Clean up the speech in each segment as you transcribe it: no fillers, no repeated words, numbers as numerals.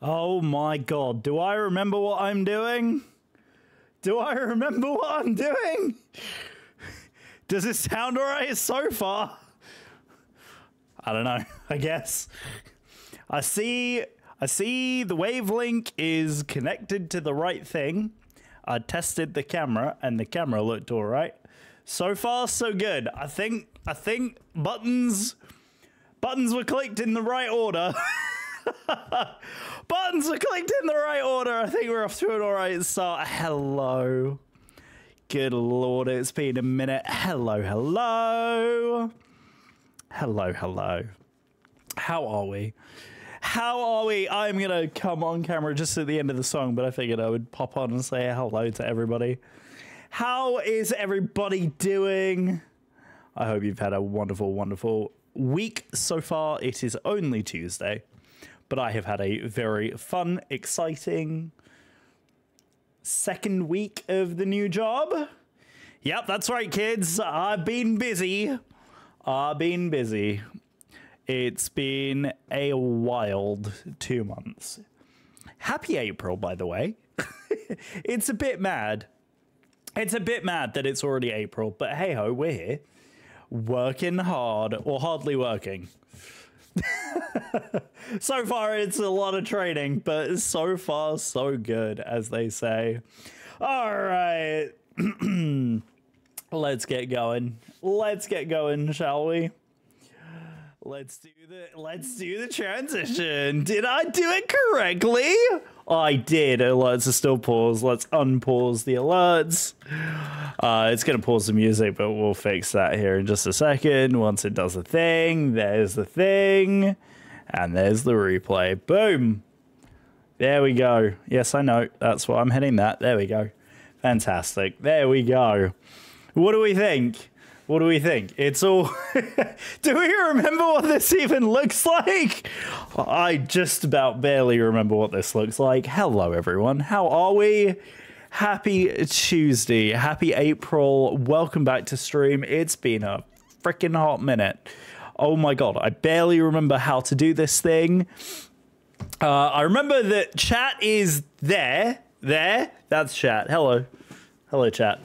Oh my god, do I remember what I'm doing? Do I remember what I'm doing? Does it sound alright so far? I don't know, I guess. I see the wavelength is connected to the right thing. I tested the camera and the camera looked alright. So far, so good. I think buttons were clicked in the right order. Buttons were clicked in the right order. I think we're off to an alright start. Hello. Good lord, it's been a minute. Hello. Hello. How are we? I'm gonna come on camera just at the end of the song, but I figured I would pop on and say hello to everybody. How is everybody doing? I hope you've had a wonderful, wonderful week so far. It is only Tuesday, but I have had a very fun, exciting second week of the new job. Yep, that's right, kids. I've been busy. It's been a wild 2 months. Happy April, by the way. It's a bit mad. It's a bit mad that it's already April, but hey ho, we're here. Working hard, or hardly working. So far, it's a lot of training, but so far, so good, as they say. All right. Let's get going. Let's get going, shall we? Let's do the transition. Did I do it correctly? I did. Alerts are still paused. Let's unpause the alerts. It's going to pause the music, but we'll fix that here in just a second. Once it does the thing, there's the thing. And there's the replay. Boom. There we go. Yes, I know. That's why I'm hitting that. There we go. Fantastic. There we go. What do we think? What do we think? It's all... Do we remember what this even looks like? I just about barely remember what this looks like. Hello, everyone. How are we? Happy Tuesday. Happy April. Welcome back to stream. It's been a freaking hot minute. Oh my god. I barely remember how to do this thing. I remember that chat is there. There. That's chat. Hello. Hello, chat.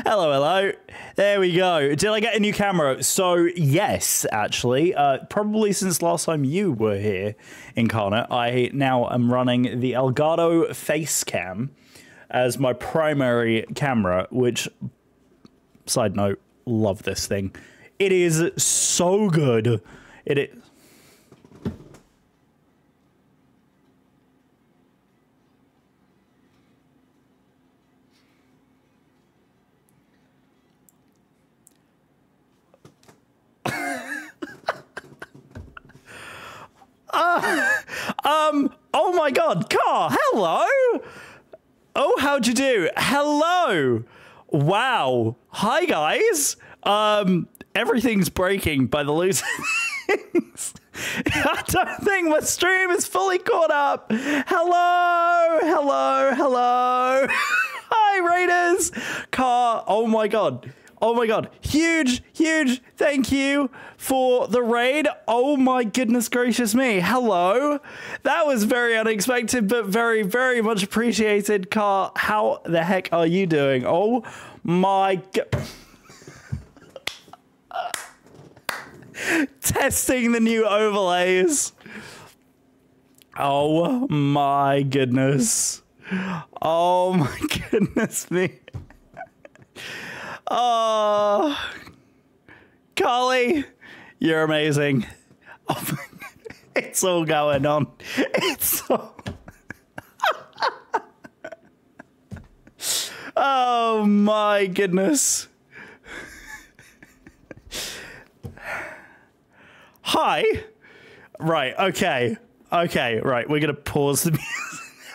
Hello. There we go. Did I get a new camera? So, yes, actually. Probably since last time you were here, Incarnate, I now am running the Elgato Facecam as my primary camera, which, side note, love this thing. It is so good. It is... Oh my god, Car, hello! Oh, how'd you do? Hello! Wow. Hi, guys. Everything's breaking by the loose things. I don't think my stream is fully caught up. Hello. Hi, Raiders. Car, oh my god. Oh my god, huge thank you for the raid. Oh my goodness gracious me. Hello. That was very unexpected, but very, very much appreciated. Car, how the heck are you doing? Oh my god. Testing the new overlays. Oh my goodness. Oh my goodness me. Oh, Carly, you're amazing. Oh, it's all going on. It's all... Oh my goodness. Hi. Right, okay, right, we're gonna pause the music.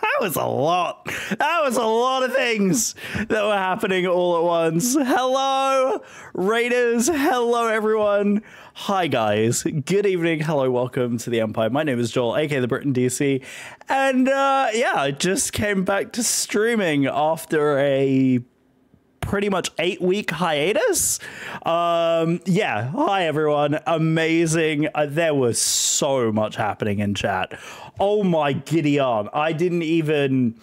That was a lot. That was a lot of things that were happening all at once. Hello, Raiders. Hello, everyone. Hi, guys. Good evening. Hello, welcome to the Empire. My name is Joel, aka the Britain DC. And yeah, I just came back to streaming after a pretty much 8-week hiatus. Yeah, hi everyone. Amazing. There was so much happening in chat. Oh my Gideon. I didn't even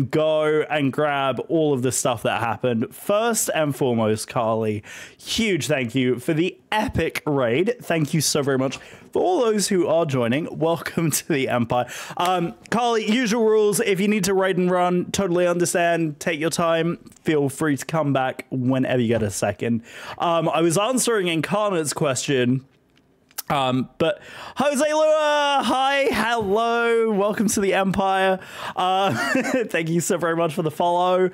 go and grab all of the stuff that happened. First and foremost, Carly, huge thank you for the epic raid. Thank you so very much. For all those who are joining, welcome to the Empire. Carly, usual rules, if you need to raid and run, totally understand. Take your time. Feel free to come back whenever you get a second. I was answering Incarnate's question. But Jose Lua, hi, hello, welcome to the Empire. Thank you so very much for the follow.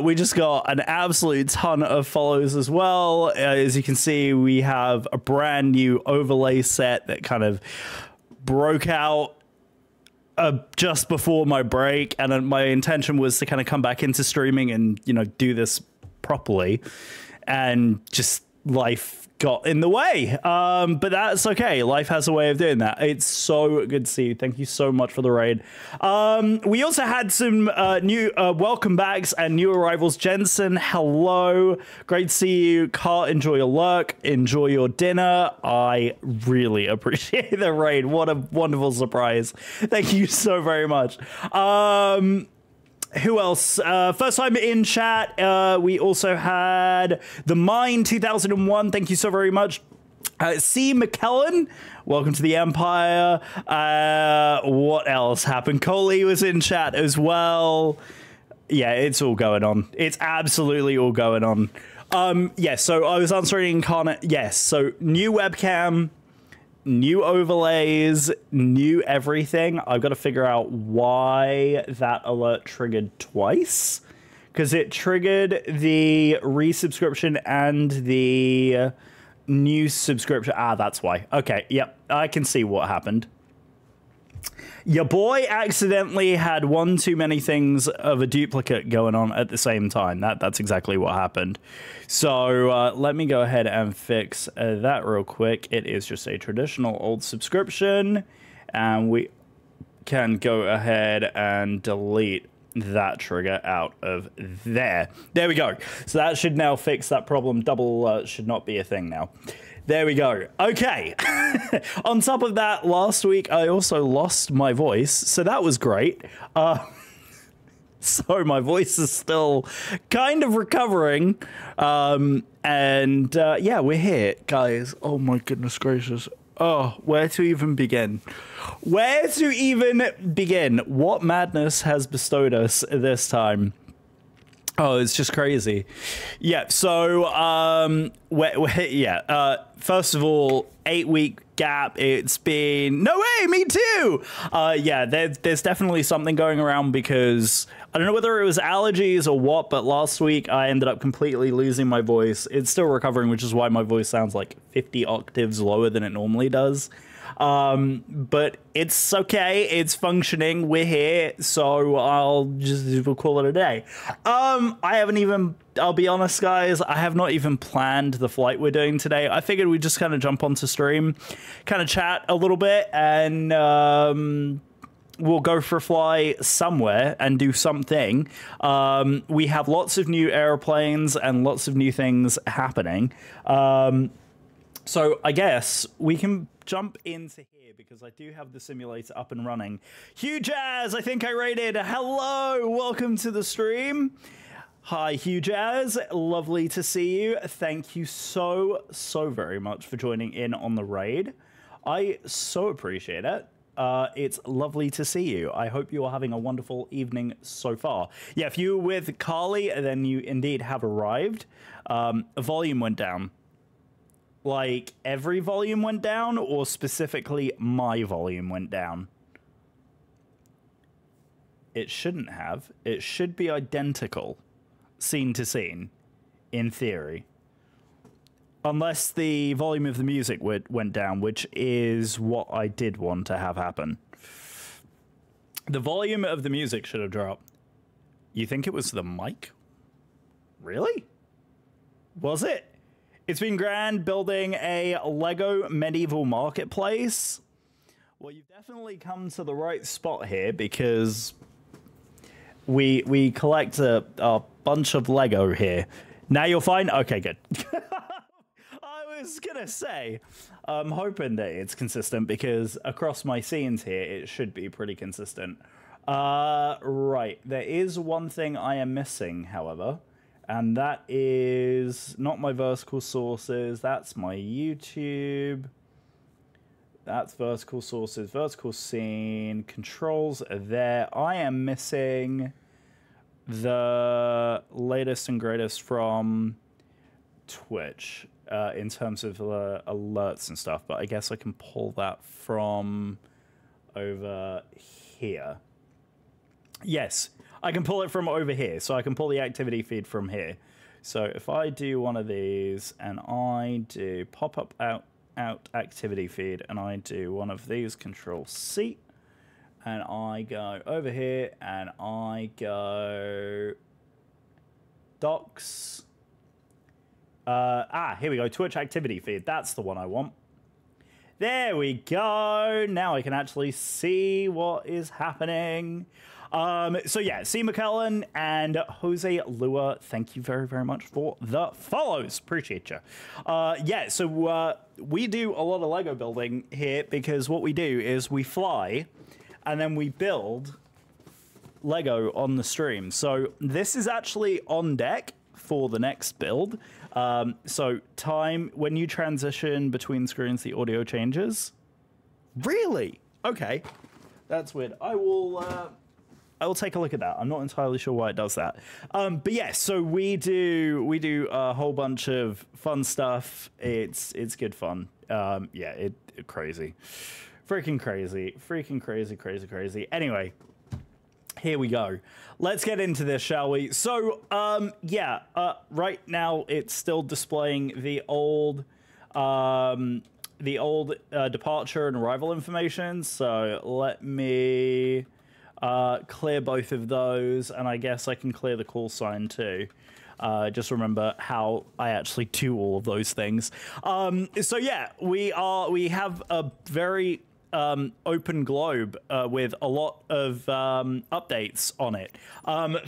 We just got an absolute ton of follows as well. As you can see, we have a brand new overlay set that kind of broke out just before my break, and my intention was to kind of come back into streaming and, you know, do this properly, and just life got in the way, but that's okay. Life has a way of doing that. It's so good to see you. Thank you so much for the raid. We also had some new welcome backs and new arrivals. Jensen, hello, great to see you. Carl, enjoy your lurk, enjoy your dinner. I really appreciate the raid. What a wonderful surprise. Thank you so very much. Who else? First time in chat, we also had The Mind 2001. Thank you so very much. C. McKellen, welcome to the Empire. What else happened? Coley was in chat as well. Yeah, it's all going on. It's absolutely all going on. Yeah, so I was answering Incarnate. Yes, so new webcam, new overlays, new everything. I've got to figure out why that alert triggered twice, because it triggered the resubscription and the new subscription. Ah, that's why. Okay, yep, I can see what happened. Your boy accidentally had one too many things of a duplicate going on at the same time. That's exactly what happened. So let me go ahead and fix that real quick. It is just a traditional old subscription, and we can go ahead and delete that trigger out of there. There we go. So that should now fix that problem. Double should not be a thing now. There we go. Okay. On top of that, last week I also lost my voice, so that was great. So my voice is still kind of recovering. Yeah, we're here, guys. Oh my goodness gracious. Oh, where to even begin? Where to even begin? What madness has bestowed us this time? Oh, it's just crazy. Yeah, so, first of all, 8-week gap. It's been... No way, me too! Yeah, there's definitely something going around, because I don't know whether it was allergies or what, but last week I ended up completely losing my voice. It's still recovering, which is why my voice sounds like 50 octaves lower than it normally does. But it's okay. It's functioning. We're here. So we'll call it a day. I'll be honest, guys, I have not even planned the flight we're doing today. I figured we'd just kind of jump onto stream, kind of chat a little bit, and, we'll go for a fly somewhere and do something. We have lots of new airplanes and lots of new things happening. So I guess we can jump into here, because I do have the simulator up and running. Hugh Jazz, I think I rated. Hello, welcome to the stream. Hi, Hugh Jazz. Lovely to see you. Thank you so very much for joining in on the raid. I so appreciate it. It's lovely to see you. I hope you are having a wonderful evening so far. Yeah, if you were with Carly, then you indeed have arrived. Volume went down. Like, every volume went down, or specifically my volume went down? It shouldn't have. It should be identical, scene to scene, in theory. Unless the volume of the music went down, which is what I did want to have happen. The volume of the music should have dropped. You think it was the mic? Really? Was it? It's been grand building a Lego medieval marketplace. Well, you've definitely come to the right spot here, because we collect our bunch of Lego here. Now you're fine? Okay, good. I was gonna say, I'm hoping that it's consistent because across my scenes here, it should be pretty consistent. Right, there is one thing I am missing, however, and that is not my vertical sources. That's my YouTube. That's vertical sources, vertical scene, controls are there. I am missing the latest and greatest from Twitch in terms of alerts and stuff, but I guess I can pull that from over here. Yes, I can pull it from over here, so I can pull the activity feed from here. So if I do one of these and I do pop-up out activity feed and I do one of these, Control C, and I go over here and I go docs. Here we go, Twitch activity feed. That's the one I want. There we go. Now I can actually see what is happening. So yeah, C. McKellen and Jose Lua, thank you very, very much for the follows. Appreciate you. Yeah, so we do a lot of Lego building here because what we do is we fly and then we build Lego on the stream. So this is actually on deck for the next build. So time, when you transition between screens, the audio changes. Really? Okay. That's weird. I will take a look at that. I'm not entirely sure why it does that. But yeah, so we do a whole bunch of fun stuff. It's good fun. Yeah, it crazy. Freaking crazy. Anyway, here we go. Let's get into this, shall we? So, yeah, right now it's still displaying the old departure and arrival information. So let me clear both of those, and I guess I can clear the call sign too. Just remember how I actually do all of those things. So yeah, we have a very open globe with a lot of updates on it.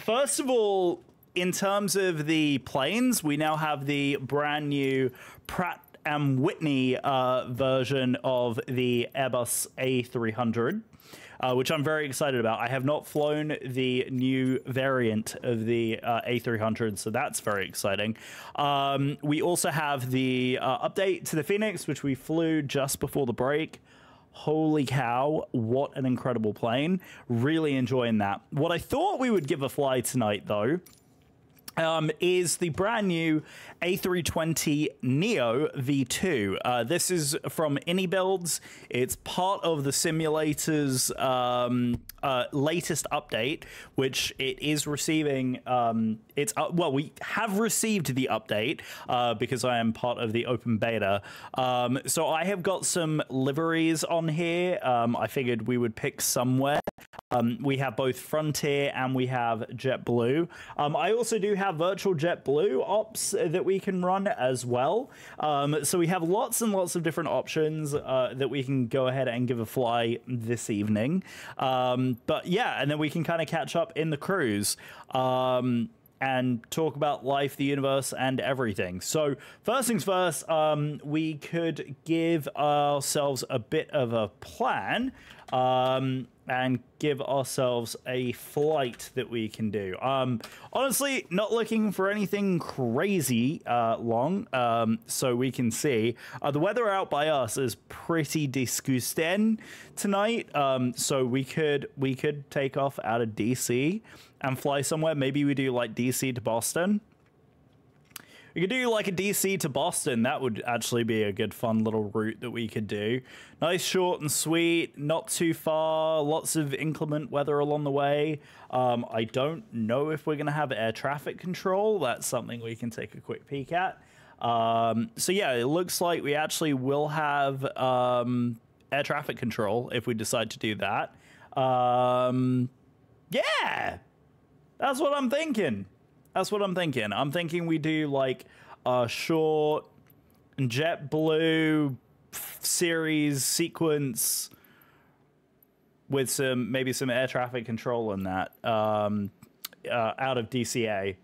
First of all, in terms of the planes, we now have the brand new Pratt & Whitney version of the Airbus A300. Which I'm very excited about. I have not flown the new variant of the A300, so that's very exciting. We also have the update to the Phoenix, which we flew just before the break. Holy cow, what an incredible plane. Really enjoying that. What I thought we would give a fly tonight, though, is the brand new A320 Neo V2. This is from Builds. It's part of the simulator's latest update, which it is receiving. Well, we have received the update because I am part of the open beta. So I have got some liveries on here. I figured we would pick somewhere. We have both Frontier and we have JetBlue. I also do have virtual JetBlue ops that we can run as well. So we have lots and lots of different options that we can go ahead and give a fly this evening. But yeah, and then we can kind of catch up in the cruise. And talk about life, the universe, and everything. So first things first, we could give ourselves a bit of a plan and give ourselves a flight that we can do. Honestly, not looking for anything crazy long, so we can see. The weather out by us is pretty disgusting tonight, so we could take off out of DC and fly somewhere. Maybe we do like DC to Boston. We could do like a DC to Boston. That would actually be a good fun little route that we could do. Nice, short and sweet, not too far, lots of inclement weather along the way. I don't know if we're going to have air traffic control. That's something we can take a quick peek at. So yeah, it looks like we actually will have air traffic control if we decide to do that. Yeah, that's what I'm thinking. I'm thinking we do like a short JetBlue series sequence with maybe some air traffic control in that out of DCA.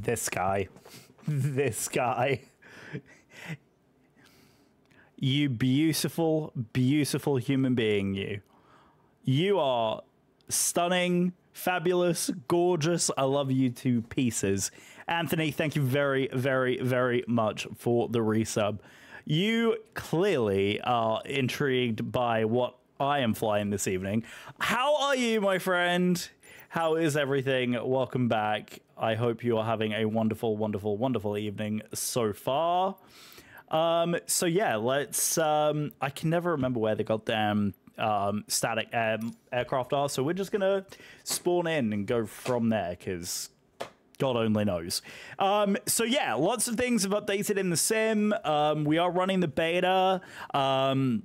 This guy. This guy. You beautiful, beautiful human being, you. You are stunning, fabulous, gorgeous. I love you to pieces. Anthony, thank you very, very, very much for the resub. You clearly are intrigued by what I am flying this evening. How are you, my friend? How is everything? Welcome back. I hope you are having a wonderful, wonderful, wonderful evening so far. So yeah, let's, I can never remember where the goddamn static aircraft are, so we're just gonna spawn in and go from there, because God only knows. So yeah, lots of things have updated in the sim. We are running the beta. I've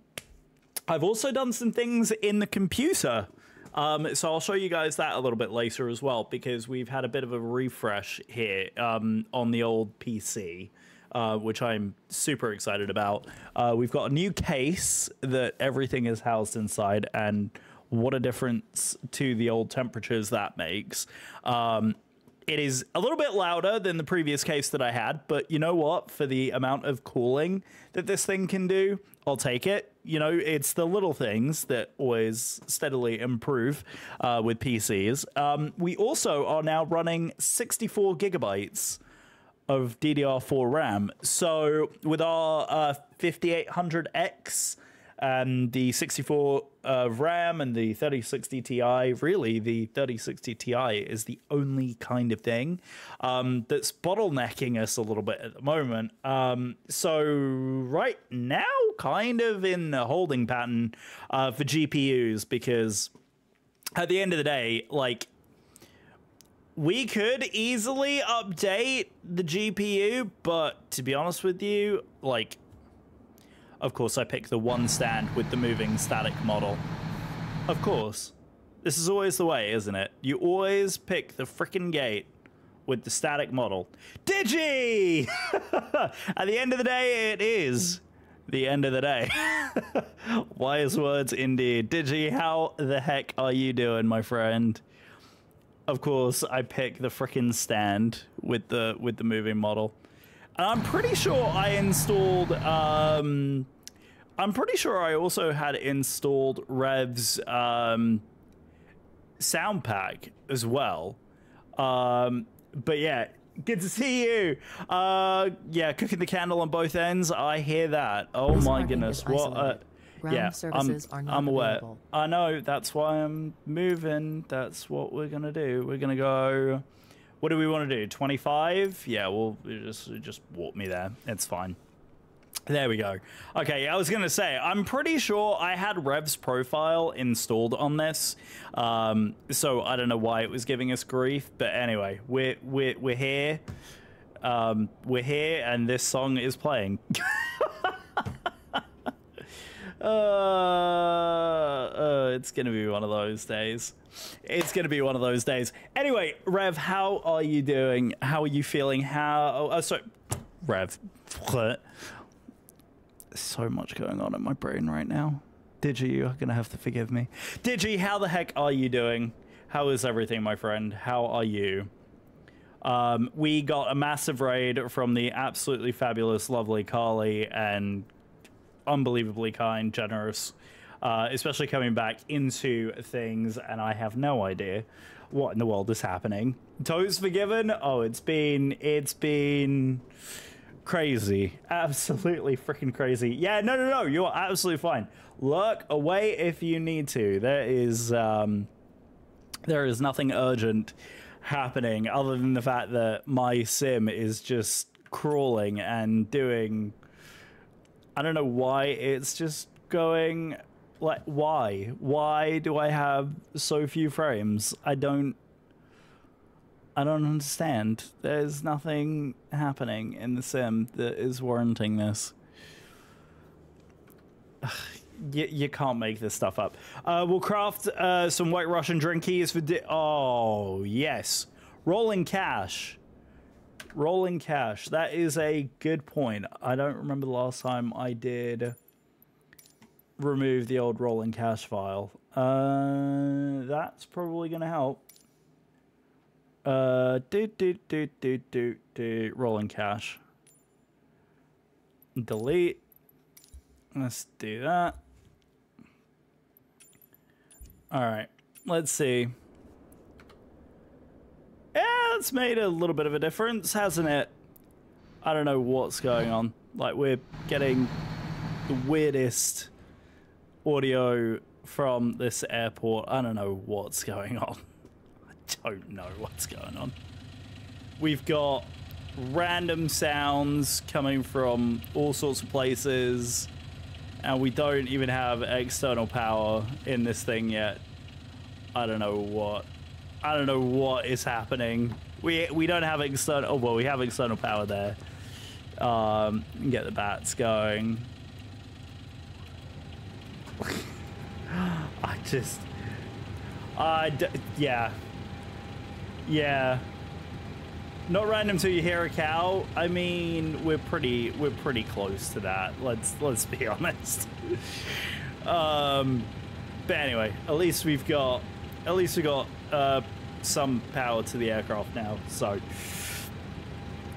also done some things in the computer. So I'll show you guys that a little bit later as well, because we've had a bit of a refresh here on the old PC. Which I'm super excited about. We've got a new case that everything is housed inside, and what a difference to the old temperatures that makes. It is a little bit louder than the previous case that I had, but you know what? For the amount of cooling that this thing can do, I'll take it. You know, it's the little things that always steadily improve with PCs. We also are now running 64 gigabytes of DDR4 RAM. So with our 5800X and the 64 RAM and the 3060 Ti, really the 3060 Ti is the only kind of thing that's bottlenecking us a little bit at the moment. So right now, kind of in a holding pattern for GPUs, because at the end of the day, like, we could easily update the GPU, but to be honest with you, like, of course I picked the one stand with the moving static model. Of course. This is always the way, isn't it? You always pick the frickin' gate with the static model. Digi! At the end of the day, it is the end of the day. Wise words indeed. Digi, how the heck are you doing, my friend? Of course, I pick the frickin' stand with the moving model. And I'm pretty sure I installed. I'm pretty sure I also had installed Rev's sound pack as well. But yeah, good to see you. Yeah, cooking the candle on both ends. I hear that. Oh my goodness, what? Yeah, I'm aware. Available. I know, that's why I'm moving. That's what we're gonna do. We're gonna go, what do we want to do? 25? Yeah, well, just walk me there. It's fine. There we go. Okay, I was gonna say, I'm pretty sure I had Rev's profile installed on this, so I don't know why it was giving us grief. But anyway, we're here. We're here, and this song is playing. It's gonna be one of those days. It's gonna be one of those days. Anyway, Rev, how are you doing? How are you feeling? Sorry, Rev. So much going on in my brain right now. Digi, you're gonna have to forgive me. Digi, how the heck are you doing? How is everything, my friend? How are you? We got a massive raid from the absolutely fabulous, lovely Carly, and unbelievably kind, generous, especially coming back into things, and I have no idea what in the world is happening. Toes forgiven? Oh, it's been crazy. Absolutely freaking crazy. Yeah, no, you're absolutely fine. Lurk away if you need to. There is nothing urgent happening other than the fact that my sim is just crawling and doing, I don't know why it's just going, like, why do I have so few frames? I don't understand. There's nothing happening in the sim that is warranting this. You can't make this stuff up. We'll craft some White Russian drinkies for oh yes, rolling cash. Rolling cash. That is a good point. I don't remember the last time I did remove the old rolling cash file. That's probably going to help. Rolling cache. Delete. Let's do that. All right, let's see. Yeah, it's made a little bit of a difference, hasn't it? I don't know what's going on. Like, we're getting the weirdest audio from this airport. I don't know what's going on. I don't know what's going on. We've got random sounds coming from all sorts of places, and we don't even have external power in this thing yet. I don't know what is happening. We don't have external. Oh well, we have external power there. Get the bats going. Yeah. Not random till you hear a cow. I mean, we're pretty close to that. Let's be honest. But anyway, at least we got some power to the aircraft now. So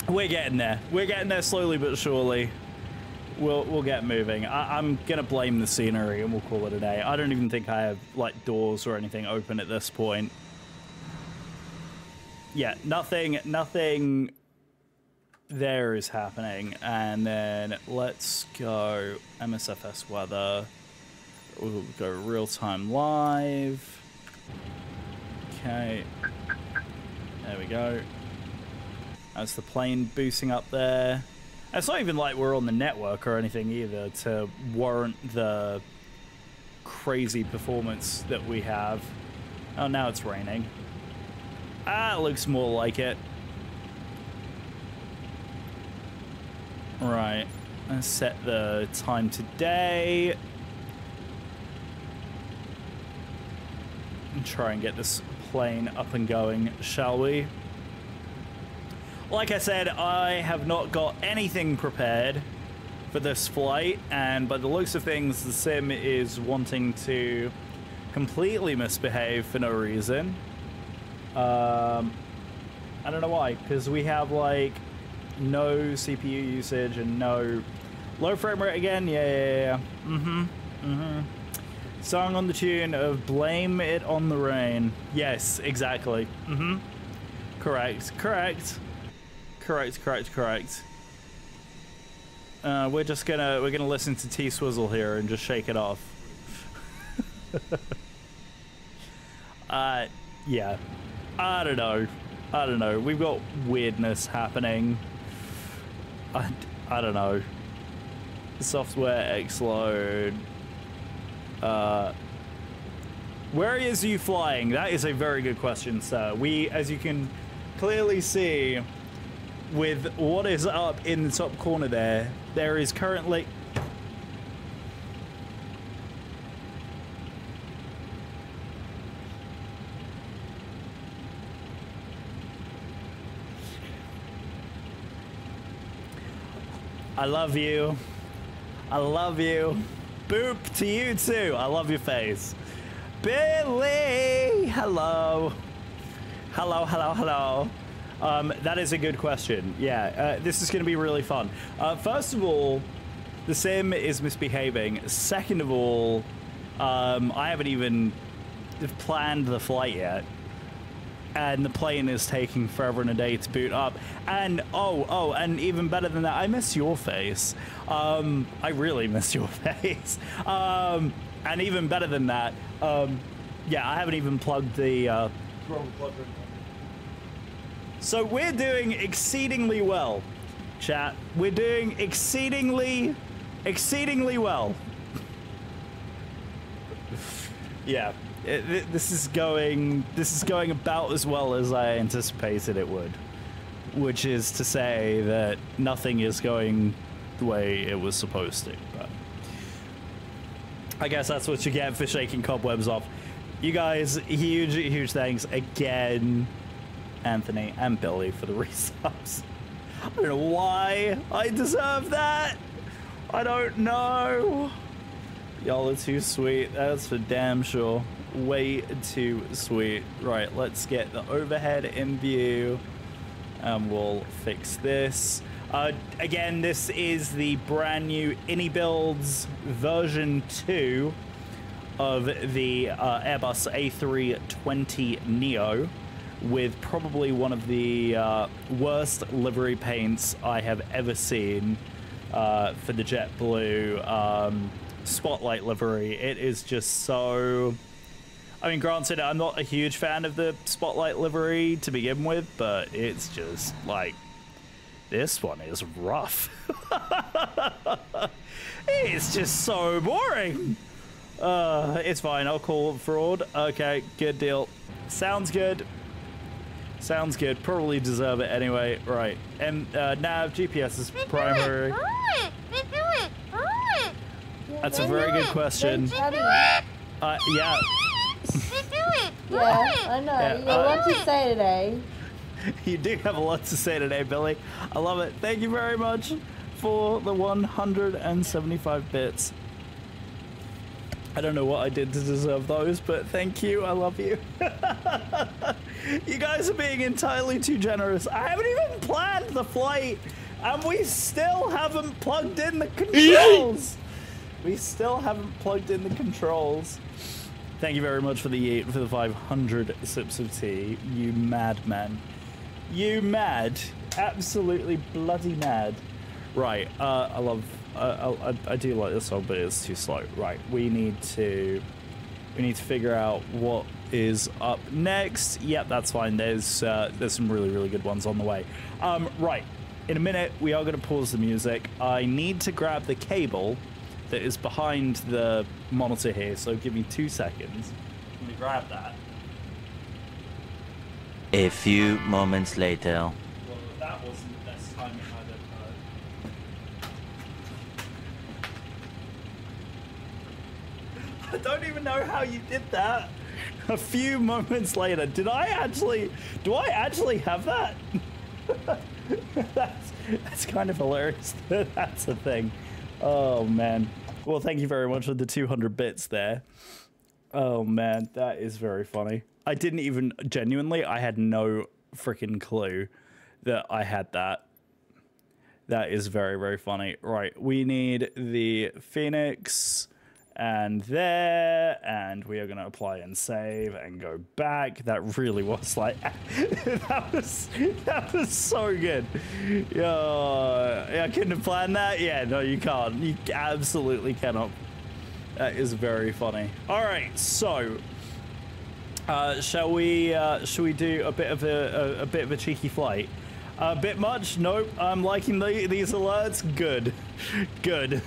we're getting there. We're getting there slowly but surely. We'll get moving. I'm gonna blame the scenery and we'll call it a day. I don't even think I have like doors or anything open at this point. Yeah, nothing there is happening. And then let's go MSFS weather. We'll go real-time live. Okay. There we go. That's the plane boosting up there. It's not even like we're on the network or anything either to warrant the crazy performance that we have. Oh, now it's raining. Ah, it looks more like it. Right. Let's set the time today. And try and get this plane up and going, shall we? Like I said, I have not got anything prepared for this flight, and by the looks of things, the sim is wanting to completely misbehave for no reason. I don't know why, because we have like no CPU usage and no low frame rate again. Yeah. Song on the tune of "Blame It on the Rain." Yes, exactly. Correct. We're gonna listen to T Swizzle here and just shake it off. Yeah. I don't know. We've got weirdness happening. I don't know. Software X-load. Where is you flying? That is a very good question, sir. We, as you can clearly see, with what is up in the top corner there is currently... I love you. I love you. Boop to you too. I love your face. Billy! Hello. Hello. That is a good question. Yeah, this is going to be really fun. First of all, the sim is misbehaving. Second of all, I haven't even planned the flight yet. And the plane is taking forever and a day to boot up. And, and even better than that, I miss your face. I really miss your face. And even better than that, yeah, I haven't even plugged the throttle plug in. So we're doing exceedingly well, chat. We're doing exceedingly well. Yeah. This is going about as well as I anticipated it would, which is to say that nothing is going the way it was supposed to. But I guess that's what you get for shaking cobwebs off. You guys, huge thanks again, Anthony and Billy, for the resubs. I don't know why I deserve that. I don't know. Y'all are too sweet. That's for damn sure. way too sweet. Right, let's get the overhead in view and we'll fix this. Again, this is the brand new Ini Builds version 2 of the Airbus A320neo, with probably one of the worst livery paints I have ever seen for the JetBlue Spotlight livery. It is just so... I mean, granted, I'm not a huge fan of the Spotlight livery to begin with, but it's just like... This one is rough. It's just so boring. It's fine. I'll call fraud. Okay, good deal. Sounds good. Sounds good. Probably deserve it anyway. Right. And nav, GPS is primary. That's a very good question. Yeah. Yeah, I know. Yeah, You got a lot to say today. You do have a lot to say today, Billy. I love it. Thank you very much for the 175 bits. I don't know what I did to deserve those, but thank you. I love you. You guys are being entirely too generous. I haven't even planned the flight, and we still haven't plugged in the controls. We still haven't plugged in the controls. Thank you very much for the 500 sips of tea, you madman. You mad. Absolutely bloody mad. Right, I do like this song, but it's too slow. Right, we need to figure out what is up next. Yep, that's fine. There's some really good ones on the way. Right, in a minute we are going to pause the music. I need to grab the cable that is behind the monitor here, so give me 2 seconds. Let me grab that. A few moments later. Well, that wasn't the best timing I've ever heard. I don't even know how you did that. A few moments later. Do I actually have that? That's kind of hilarious. That's a thing. Oh man. Well, thank you very much for the 200 bits there. Oh man, that is very funny. I didn't even, genuinely, I had no freaking clue that I had that. That is very funny. Right, we need the Phoenix and there, and we are going to apply and save and go back. That really was like, that was so good. Yeah, I couldn't have planned that. Yeah, no, you can't. You absolutely cannot. That is very funny. All right, so shall we do a bit of a cheeky flight? A bit much? Nope. I'm liking these alerts. Good.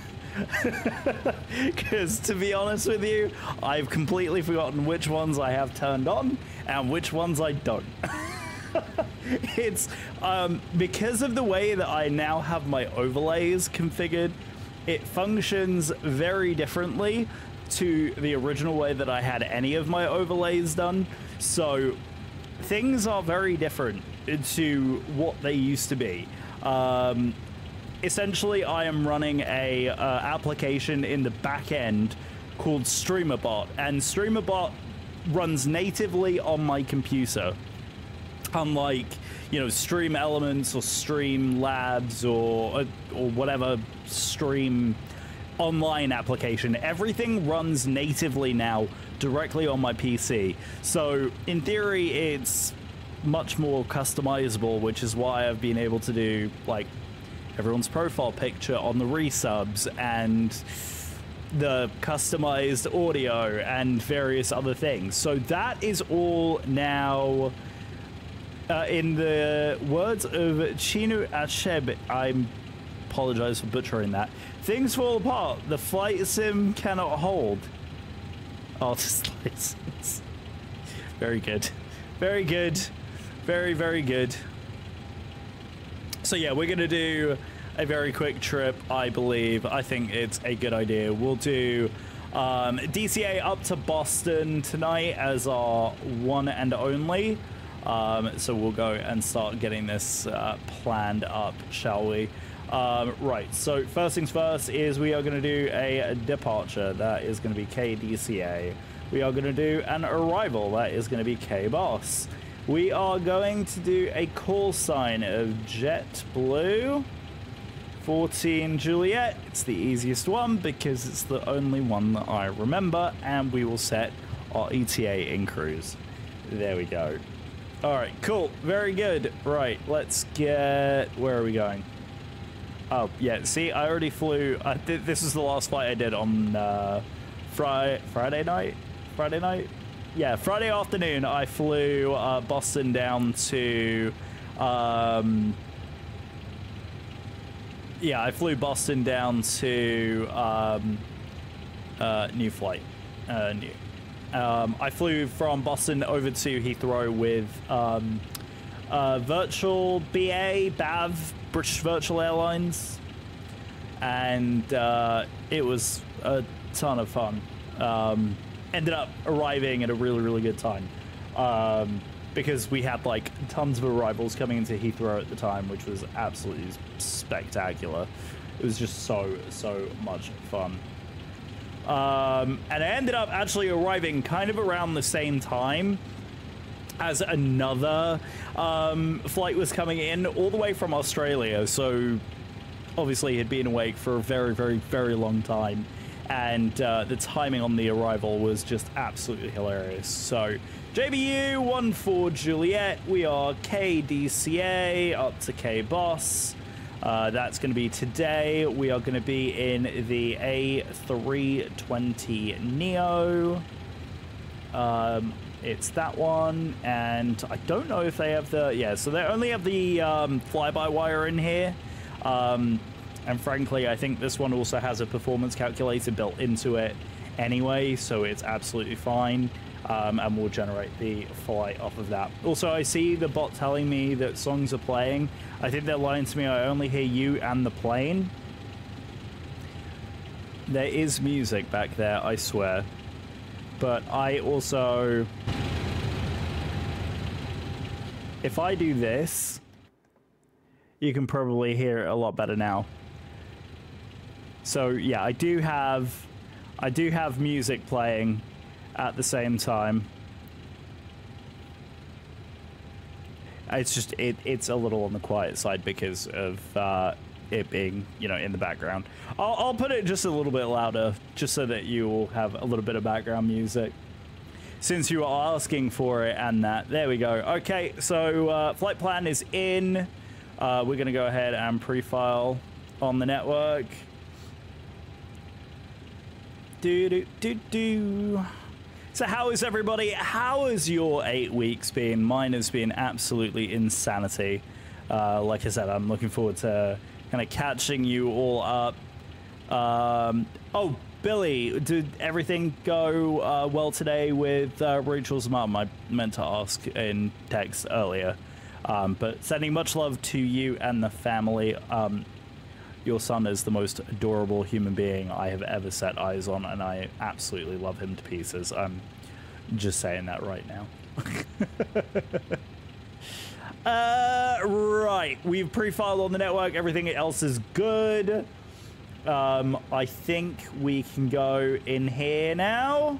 Because to be honest with you, I've completely forgotten which ones I have turned on and which ones I don't. It's because of the way that I now have my overlays configured, it functions very differently to the original way that I had any of my overlays done. So things are very different to what they used to be. Essentially, I am running a application in the back end called StreamerBot, and StreamerBot runs natively on my computer. Unlike, you know, Stream Elements or Stream Labs or whatever Stream online application, everything runs natively now directly on my PC. So in theory, it's much more customizable, which is why I've been able to do like everyone's profile picture on the resubs and the customized audio and various other things. So that is all now in the words of Chinu Achebe, I apologize for butchering that. Things fall apart. The flight sim cannot hold. Oh, this license. Very good. Very good. Very good. So yeah, we're gonna do a very quick trip, I believe. I think it's a good idea. We'll do DCA up to Boston tonight as our one and only. So we'll go and start getting this planned up, shall we? Right, so first things first is we are going to do a departure. That is going to be KDCA we are going to do an arrival. That is going to be K-Boss. We are going to do a call sign of JetBlue 14 Juliet. It's the easiest one because it's the only one that I remember, and we will set our ETA in cruise. There we go. All right, cool. Very good. Right, let's get... Where are we going? Oh, yeah. See, I already flew... this is the last flight I did on Friday night? Friday night? Yeah, Friday afternoon, I flew Boston down to... yeah, I flew Boston down to new flight. I flew from Boston over to Heathrow with virtual BAV, British Virtual Airlines, and it was a ton of fun. Ended up arriving at a really, really good time because we had like tons of arrivals coming into Heathrow at the time, which was absolutely spectacular. It was just so much fun. And I ended up actually arriving kind of around the same time as another flight was coming in all the way from Australia. So obviously had been awake for a very, very, very long time. And the timing on the arrival was just absolutely hilarious. So JBU 14 Juliet, we are KDCA up to K-Boss. That's going to be today. We are going to be in the A320 Neo. It's that one, and I don't know if they have the... Yeah, so they only have the fly-by-wire in here. And frankly, I think this one also has a performance calculator built into it anyway, so it's absolutely fine. And we'll generate the flight off of that. Also, I see the bot telling me that songs are playing. I think they're lying to me. I only hear you and the plane. There is music back there, I swear. But I also... If I do this, you can probably hear it a lot better now. So yeah, I do have music playing at the same time. It's just it's a little on the quiet side because of it being, you know, in the background. I'll put it just a little bit louder just so that you will have a little bit of background music since you are asking for it. And that there we go. Okay, so flight plan is in. We're gonna go ahead and pre-file on the network. So how is everybody? How has your 8 weeks been? Mine has been absolutely insanity. Like I said, I'm looking forward to kind of catching you all up. Oh, Billy, did everything go well today with Rachel's mum? I meant to ask in text earlier. But sending much love to you and the family. Your son is the most adorable human being I have ever set eyes on, and I absolutely love him to pieces. I'm just saying that right now. Right, we've pre-filed on the network. Everything else is good. I think we can go in here now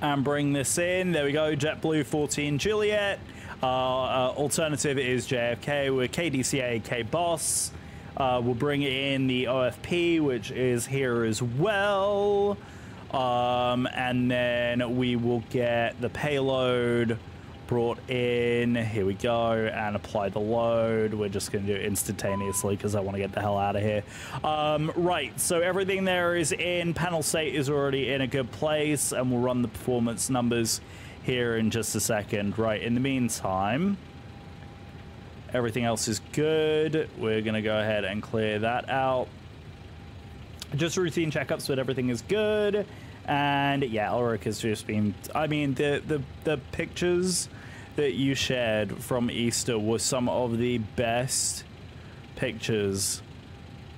and bring this in. There we go, JetBlue 14 Juliet. Alternative is JFK. We're KDCA K-Boss. We'll bring in the OFP, which is here as well. And then we will get the payload brought in. Here we go, and apply the load. We're just going to do it instantaneously because I want to get the hell out of here. Right, so everything there is in. Panel state is already in a good place, and we'll run the performance numbers here in just a second. Right, in the meantime, everything else is good. We're going to go ahead and clear that out. Just routine checkups, but everything is good. And yeah, Ulrich has just been... I mean, the pictures that you shared from Easter were some of the best pictures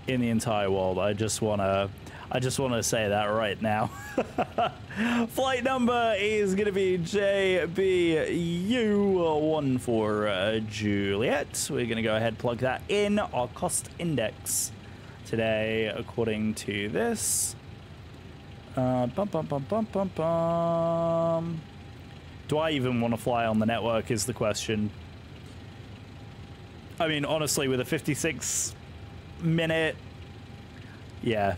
in the entire world. I just want to say that right now. Flight number is going to be JBU14 Juliet. We're going to go ahead and plug that in. Our cost index today, according to this. Bum, bum, bum, bum, bum, bum. Do I even want to fly on the network is the question. I mean, honestly, with a 56-minute... Yeah.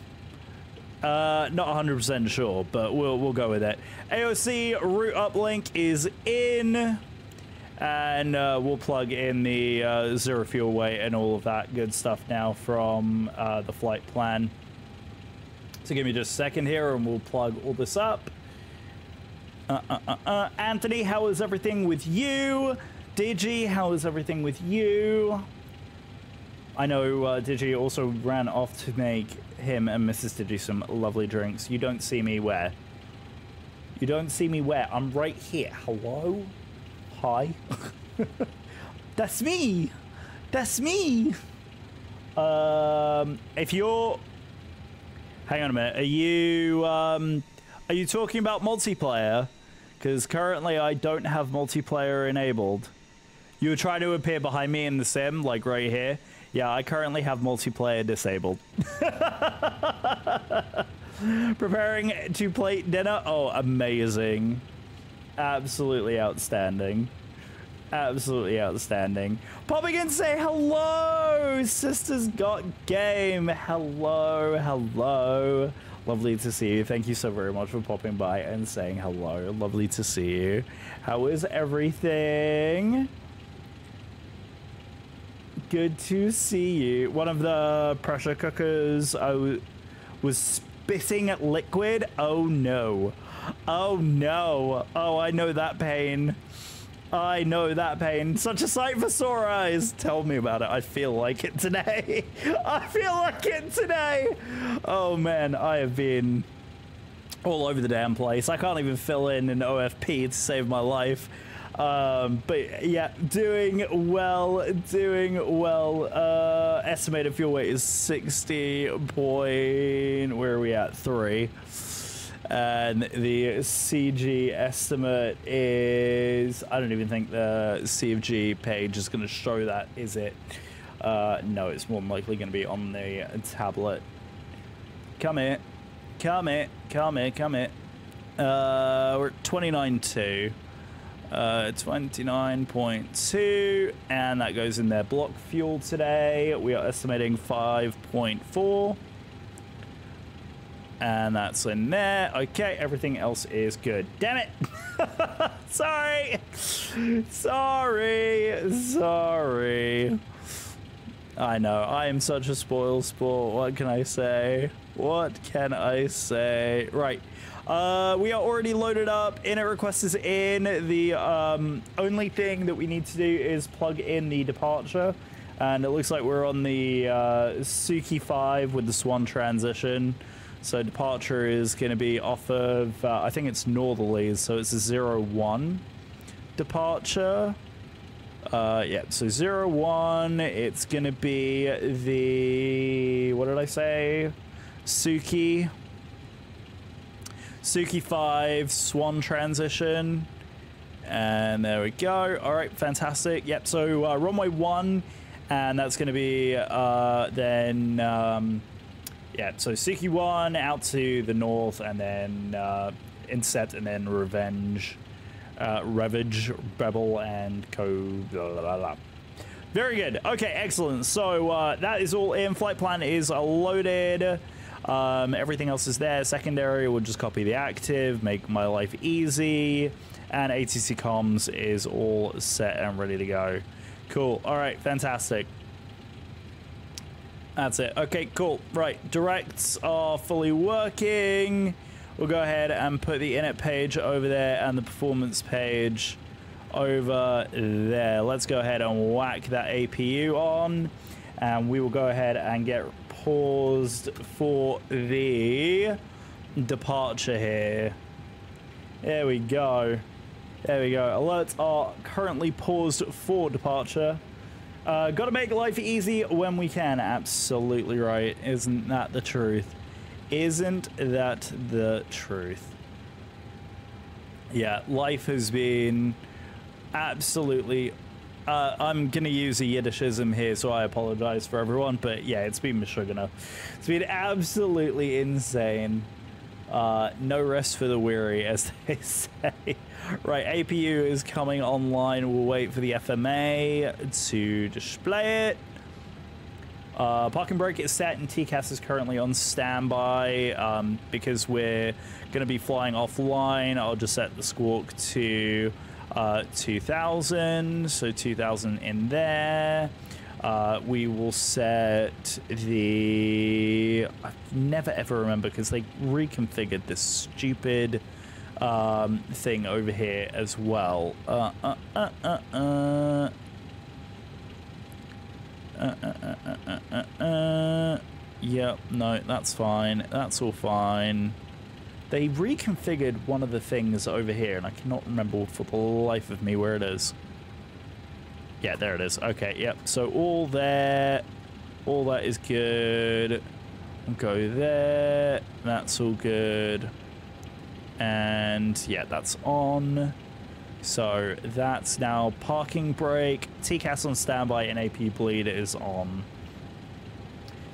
Not 100% sure, but we'll go with it. AOC route uplink is in. And we'll plug in the zero fuel weight and all of that good stuff now from the flight plan. So give me just a second here and we'll plug all this up. Anthony, how is everything with you? Digi, how is everything with you? I know Digi also ran off to make him and Mrs. Digi some lovely drinks. You don't see me where? You don't see me where? I'm right here. Hello? Hi. That's me. That's me. If you're... Hang on a minute. Are you talking about multiplayer? Because currently I don't have multiplayer enabled. You were trying to appear behind me in the sim, like right here. Yeah, I currently have multiplayer disabled. Preparing to plate dinner? Oh, amazing. Absolutely outstanding. Absolutely outstanding. Popping in, say hello! Sisters Got Game. Hello, hello. Lovely to see you. Thank you so very much for popping by and saying hello. Lovely to see you. How is everything? Good to see you. One of the pressure cookers was spitting at liquid. Oh no. Oh no. Oh, I know that pain. I know that pain. Such a sight for sore eyes. Tell me about it. I feel like it today. I feel like it today. Oh man, I have been all over the damn place. I can't even fill in an OFP to save my life. But yeah, doing well. Estimated fuel weight is 60 point, where are we at? 3. And the CG estimate is, I don't even think the CFG page is going to show that, is it? No, it's more than likely going to be on the tablet. Come here. Come here. Come here. Come here. We're at 29.2. 29.2, and that goes in their block fuel today. We are estimating 5.4. And that's in there. Okay, everything else is good. Damn it! Sorry! Sorry. I know, I am such a spoil sport. What can I say? What can I say? Right. We are already loaded up. Init request is in. The only thing that we need to do is plug in the departure. And it looks like we're on the Suki 5 with the Swan transition. So departure is going to be off of, I think it's northerlies, so it's a 01 departure. Yeah, so 01, it's going to be the, what did I say? Suki 5 Swan transition. And there we go. All right, fantastic. Yep, so runway 1, and that's going to be then... yeah, so Suki 1 out to the north, and then Incept, and then Revenge, Ravage, Rebel, and blah, blah, blah. Very good. Okay, excellent. So that is all in. Flight plan is loaded. Everything else is there. Secondary, we'll just copy the active, make my life easy. And ATC comms is all set and ready to go. Cool. All right, fantastic. That's it. Okay, cool. Right, directs are fully working. We'll go ahead and put the init page over there and the performance page over there. Let's go ahead and whack that APU on, and we will go ahead and get paused for the departure here. There we go. There we go. Alerts are currently paused for departure. Gotta make life easy when we can. Absolutely right. Isn't that the truth? Isn't that the truth? Yeah, life has been absolutely... I'm gonna use a Yiddishism here, so I apologize for everyone, but yeah, it's been Meshuggah. It's been absolutely insane. No rest for the weary, as they say. Right, APU is coming online. We'll wait for the FMA to display it. Parking brake is set and TCAS is currently on standby. Because we're going to be flying offline, I'll just set the squawk to 2000. So 2000 in there. We will set the... I never ever remember because they reconfigured this stupid thing over here as well. Yep, no, that's fine. That's all fine. They reconfigured one of the things over here, and I cannot remember for the life of me where it is. Yeah, there it is. Okay, yep. So all there, all that is good. We'll go there. That's all good. And yeah, that's on. So that's now parking brake. TCAS on standby and AP bleed is on.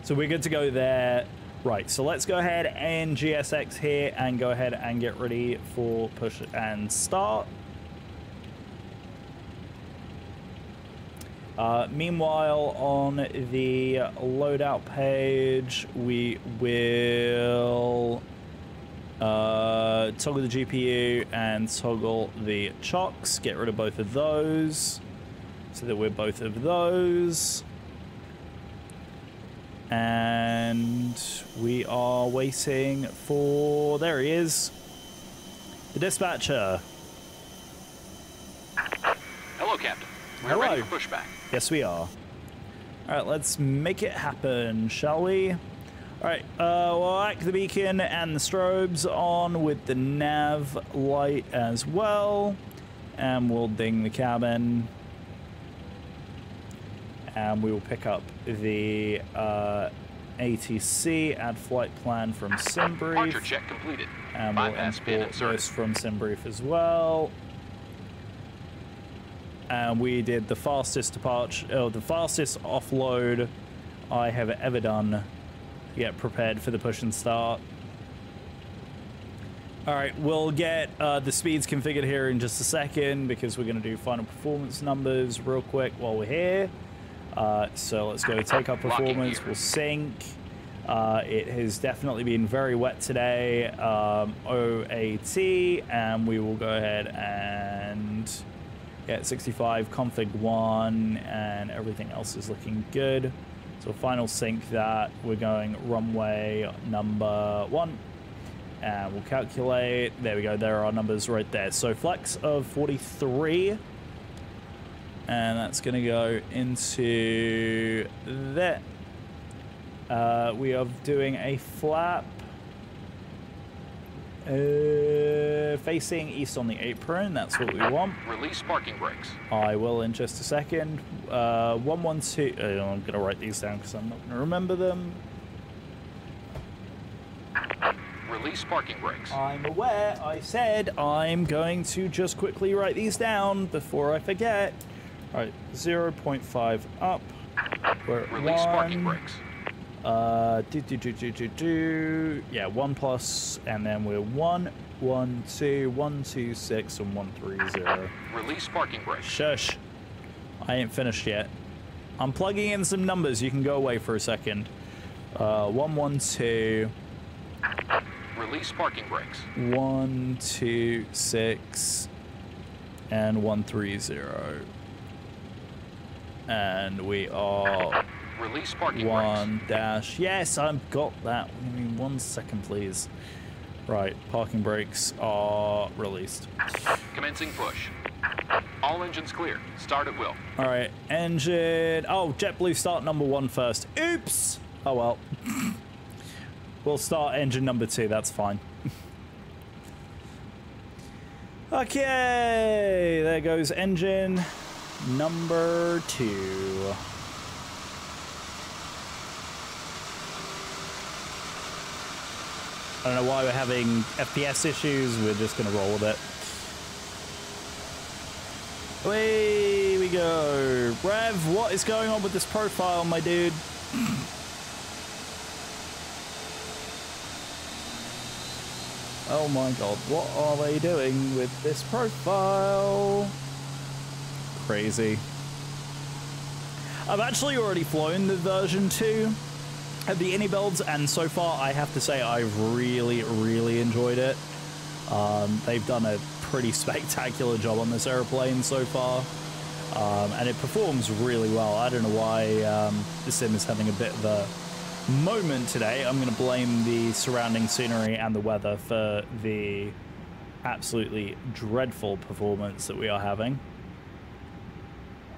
So we're good to go there. Right, so let's go ahead and GSX here and go ahead and get ready for push and start. Meanwhile, on the loadout page, we will toggle the GPU and toggle the chocks. Get rid of both of those so that we're both of those. And we are waiting for... There he is. The dispatcher. Hello, Captain. We're Hello. ready for pushback. Yes, we are. All right, let's make it happen, shall we? All right, we'll act the beacon and the strobes on with the nav light as well. And we'll ding the cabin. And we will pick up the ATC, add flight plan from SimBrief. Departure check completed. And we'll Bypass pin import inserted. this from SimBrief as well. And we did the fastest departure, the fastest offload I have ever done to get prepared for the push and start. All right, we'll get the speeds configured here in just a second because we're going to do final performance numbers real quick while we're here. So let's go take our performance. We'll sync. It has definitely been very wet today. OAT, and we will go ahead and get 65 config 1, and everything else is looking good. So final sync that. We're going runway number 1. And we'll calculate. There we go. There are our numbers right there. So flex of 43. And that's going to go into there. We are doing a flap facing east on the apron. That's what we want. Release parking brakes. I will in just a second. 112. I'm going to write these down because I'm not going to remember them. Release parking brakes. I'm aware. I said I'm going to just quickly write these down before I forget. All right, 0.5 up. We're at Release 1. parking brakes. Yeah, 1 plus, and then we're 1, 1, 2, 1, 2, 6, and 1, 3, 0. Release parking brakes. Shush. I ain't finished yet. I'm plugging in some numbers. You can go away for a second. 1, 1, 2. Release parking brakes. 1, 2, 6, and 1, 3, 0. And we are Release parking 1 brakes. dash. Yes, I've got that. Give me 1 second, please. Right, parking brakes are released. Commencing push. All engines clear. Start at will. All right, engine. Oh, JetBlue start number 1 first. Oops. Oh well. We'll start engine number 2. That's fine. Okay, there goes engine number 2. I don't know why we're having FPS issues. We're just going to roll with it. Away we go. Rev, what is going on with this profile, my dude? Oh my god, what are they doing with this profile? Crazy. I've actually already flown the version 2 of the Innie builds, and so far I have to say I've really enjoyed it. They've done a pretty spectacular job on this airplane so far, and it performs really well. I don't know why the sim is having a bit of a moment today. I'm going to blame the surrounding scenery and the weather for the absolutely dreadful performance that we are having.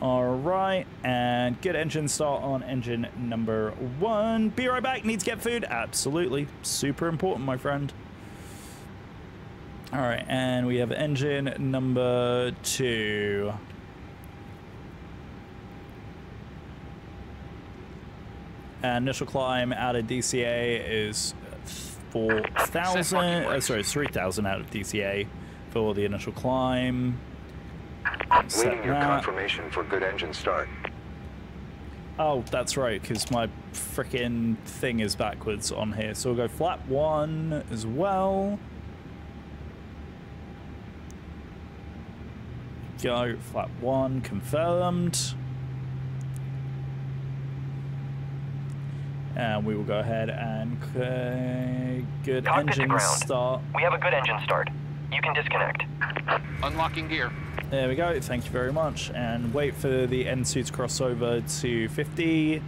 All right, and good engine start on engine number 1. Be right back. Need to get food? Absolutely. Super important, my friend. All right, and we have engine number 2. Initial climb out of DCA is 4,000. Sorry, 3,000 out of DCA for the initial climb. Waiting your confirmation for good engine start. Oh, that's right, because my frickin' thing is backwards on here. So we'll go flap 1 as well. Go flap 1 confirmed. And we will go ahead and good engine start. We have a good engine start. You can disconnect. Unlocking gear. There we go. Thank you very much. And wait for the end suits crossover to 50.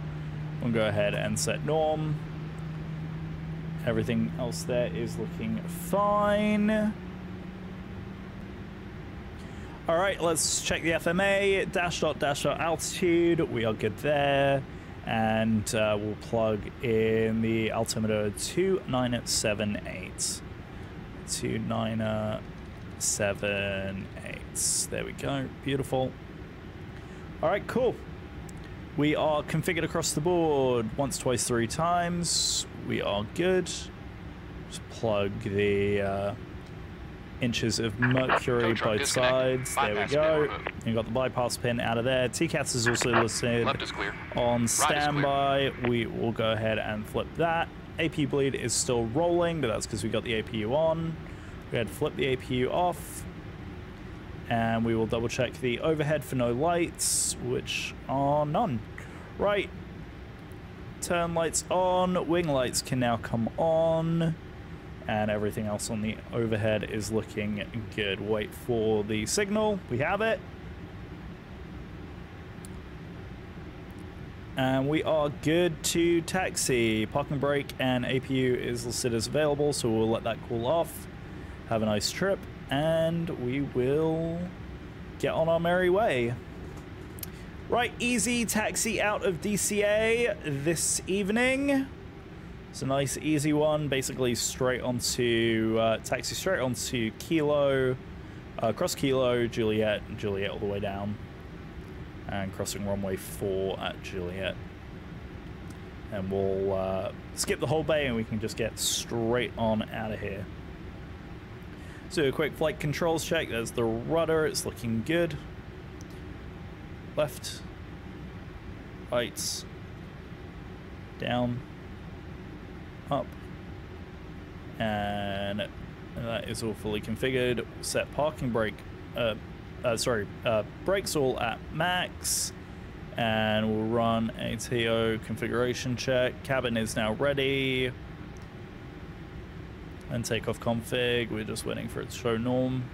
We'll go ahead and set norm. Everything else there is looking fine. All right, let's check the FMA. Dash dot altitude. We are good there. And we'll plug in the altimeter 2978. 2978. There we go. Beautiful. All right, cool. We are configured across the board once, twice, 3 times. We are good. Just plug the inches of mercury both sides. There we go. You got the bypass pin out of there. TCATS is also listed on standby. We will go ahead and flip that. APU bleed is still rolling, but that's because we got the APU on. Go ahead and flip the APU off. And we will double check the overhead for no lights, which are none. Right. Turn lights on. Wing lights can now come on. And everything else on the overhead is looking good. Wait for the signal. We have it. And we are good to taxi. Parking brake and APU is listed as available, so we'll let that cool off. Have a nice trip, and we will get on our merry way. Right, easy taxi out of DCA this evening. It's a nice, easy one. Basically, straight onto taxi straight onto Kilo, cross Kilo, Juliet, and Juliet all the way down, and crossing runway 4 at Juliet. And we'll skip the whole bay, and we can just get straight on out of here. So a quick flight controls check. There's the rudder. It's looking good. Left, right, down, up, and that is all fully configured. Set parking brake, brakes all at max, and we'll run a TO configuration check. Cabin is now ready, and takeoff config. We're just waiting for it to show norm.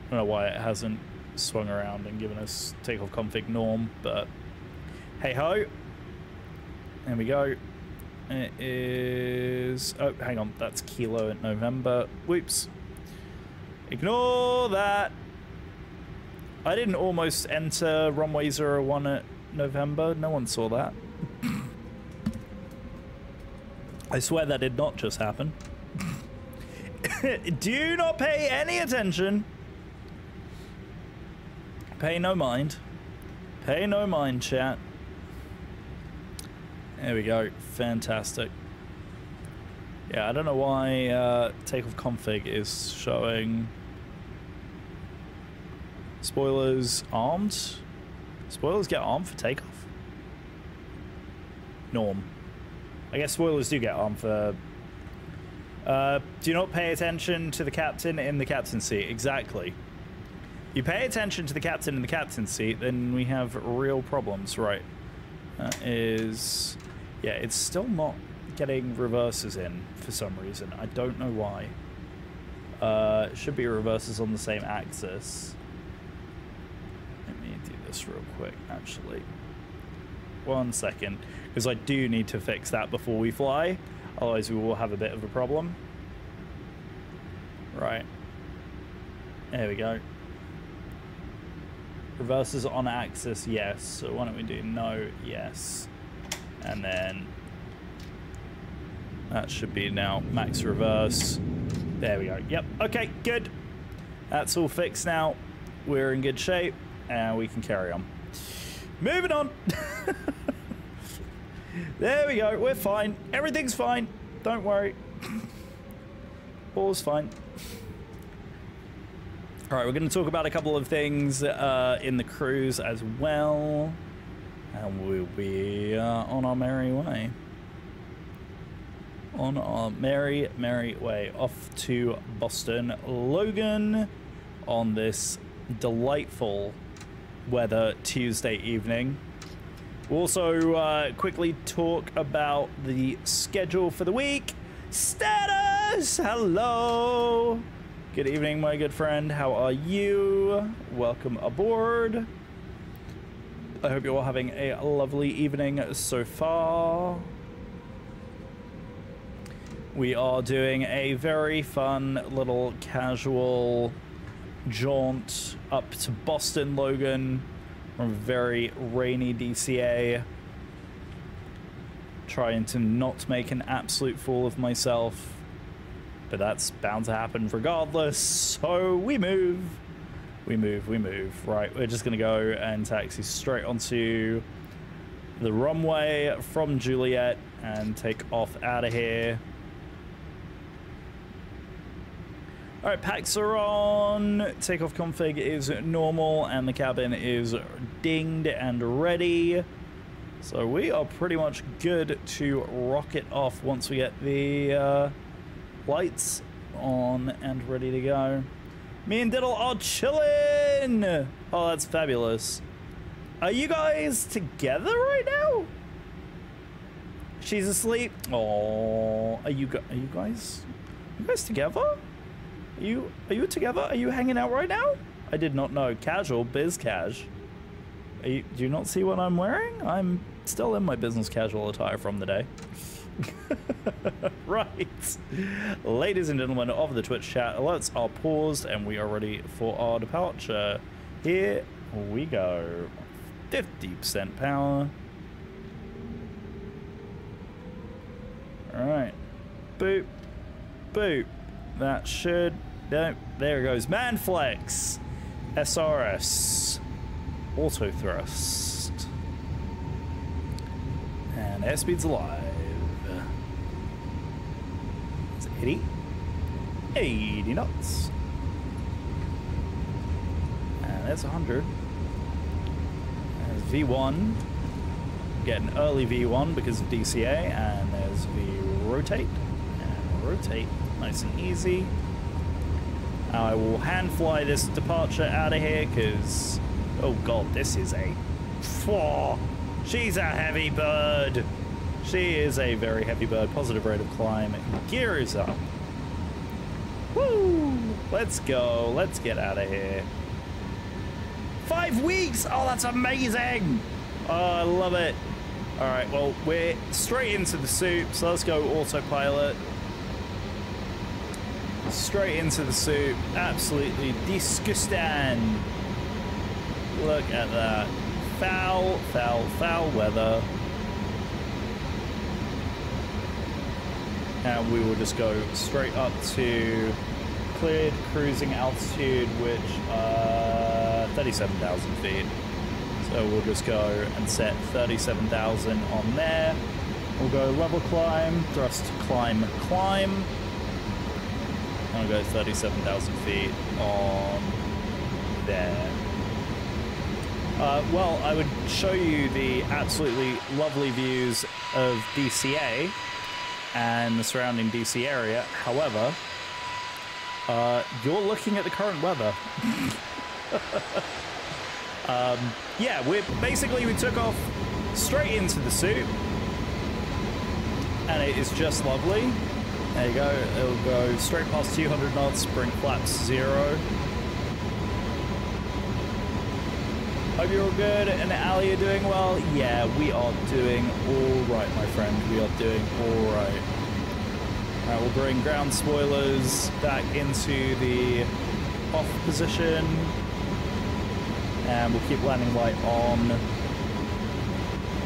I don't know why it hasn't swung around and given us takeoff config norm, but hey ho. There we go. It is... oh, hang on. That's Kilo at November. Whoops. Ignore that. I didn't almost enter runway 01 at November. No one saw that. I swear that did not just happen. Do not pay any attention. Pay no mind. Pay no mind, chat. There we go. Fantastic. Yeah, I don't know why takeoff config is showing spoilers armed. Spoilers get armed for takeoff. Norm. I guess spoilers do get armed for Do not pay attention to the captain in the captain's seat. Exactly. You pay attention to the captain in the captain's seat, then we have real problems, right? Yeah, it's still not getting reverses in for some reason. I don't know why. It should be reverses on the same axis. Let me do this real quick, actually. 1 second, because I do need to fix that before we fly. Otherwise, we will have a bit of a problem. Right. There we go. Reverses on axis, yes. So why don't we do no, yes. And then that should be now max reverse. There we go. Yep. Okay, good. That's all fixed now. We're in good shape and we can carry on. Moving on. There we go. We're fine. Everything's fine. Don't worry. All's fine. All right, we're going to talk about a couple of things in the cruise as well. And we'll be on our merry way. On our merry, merry way off to Boston Logan on this delightful weather Tuesday evening. We'll also quickly talk about the schedule for the week. Status! Hello! Good evening, my good friend. How are you? Welcome aboard. I hope you're all having a lovely evening so far. We are doing a very fun little casual jaunt up to Boston Logan from a very rainy DCA. Trying to not make an absolute fool of myself, but that's bound to happen regardless. So we move. Right, we're just gonna go and taxi straight onto the runway from Juliet and take off out of here. All right, packs are on. Takeoff config is normal, and the cabin is dinged and ready. So we are pretty much good to rocket off once we get the lights on and ready to go. Me and Diddle are chilling. Oh, that's fabulous. Are you guys together right now? She's asleep. Oh, are you guys together? Are you together? Are you hanging out right now? I did not know. Casual, biz cash. Do you not see what I'm wearing? I'm still in my business casual attire from the day. Right. Ladies and gentlemen of the Twitch chat, alerts are paused and we are ready for our departure. Here we go. 50% power. All right. Boop. Boop. That should... No, there it goes. Manflex. SRS. Auto thrust. And airspeed's alive. It's 80. 80 knots. And there's 100. There's V1. Get an early V1 because of DCA. And there's V rotate. And rotate. Nice and easy. I will hand fly this departure out of here because, oh god, this is a... Whoa, she's a heavy bird. She is a very heavy bird. Positive rate of climb. Gear is up. Woo! Let's go. Let's get out of here. 5 weeks! Oh, that's amazing! Oh, I love it. All right, well, we're straight into the soup, so let's go autopilot. Straight into the soup. Absolutely disgusting. Look at that. Foul, foul, foul weather. And we will just go straight up to cleared cruising altitude, which 37,000 feet. So we'll just go and set 37,000 on there. We'll go level climb, thrust climb, climb. I'll go 37,000 feet on there. Well, I would show you the absolutely lovely views of DCA, and the surrounding DC area. However, you're looking at the current weather. Yeah, we took off straight into the soup, and it is just lovely. There you go. It'll go straight past 200 knots, spring flaps 0. Hope you're all good, and Ali, you're doing well. Yeah, we are doing all right, my friend. We are doing all right. All right, we'll bring ground spoilers back into the off position, and we'll keep landing light on.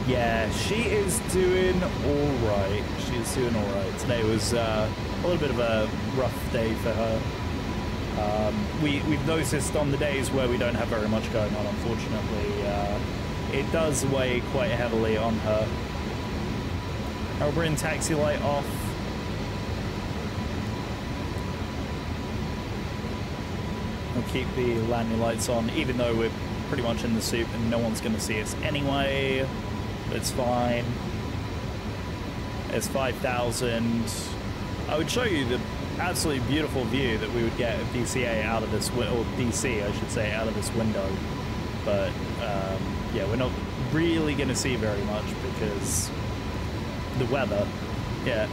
Yeah, she is doing all right. She's doing all right. Today was a little bit of a rough day for her. We've noticed on the days where we don't have very much going on, unfortunately, it does weigh quite heavily on her. I'll bring taxi light off. We'll keep the landing lights on, even though we're pretty much in the soup and no one's going to see us anyway. It's fine. It's 5,000. I would show you the absolutely beautiful view that we would get of DCA out of this, or DC, I should say, out of this window. But yeah, we're not really going to see very much because the weather. Yeah.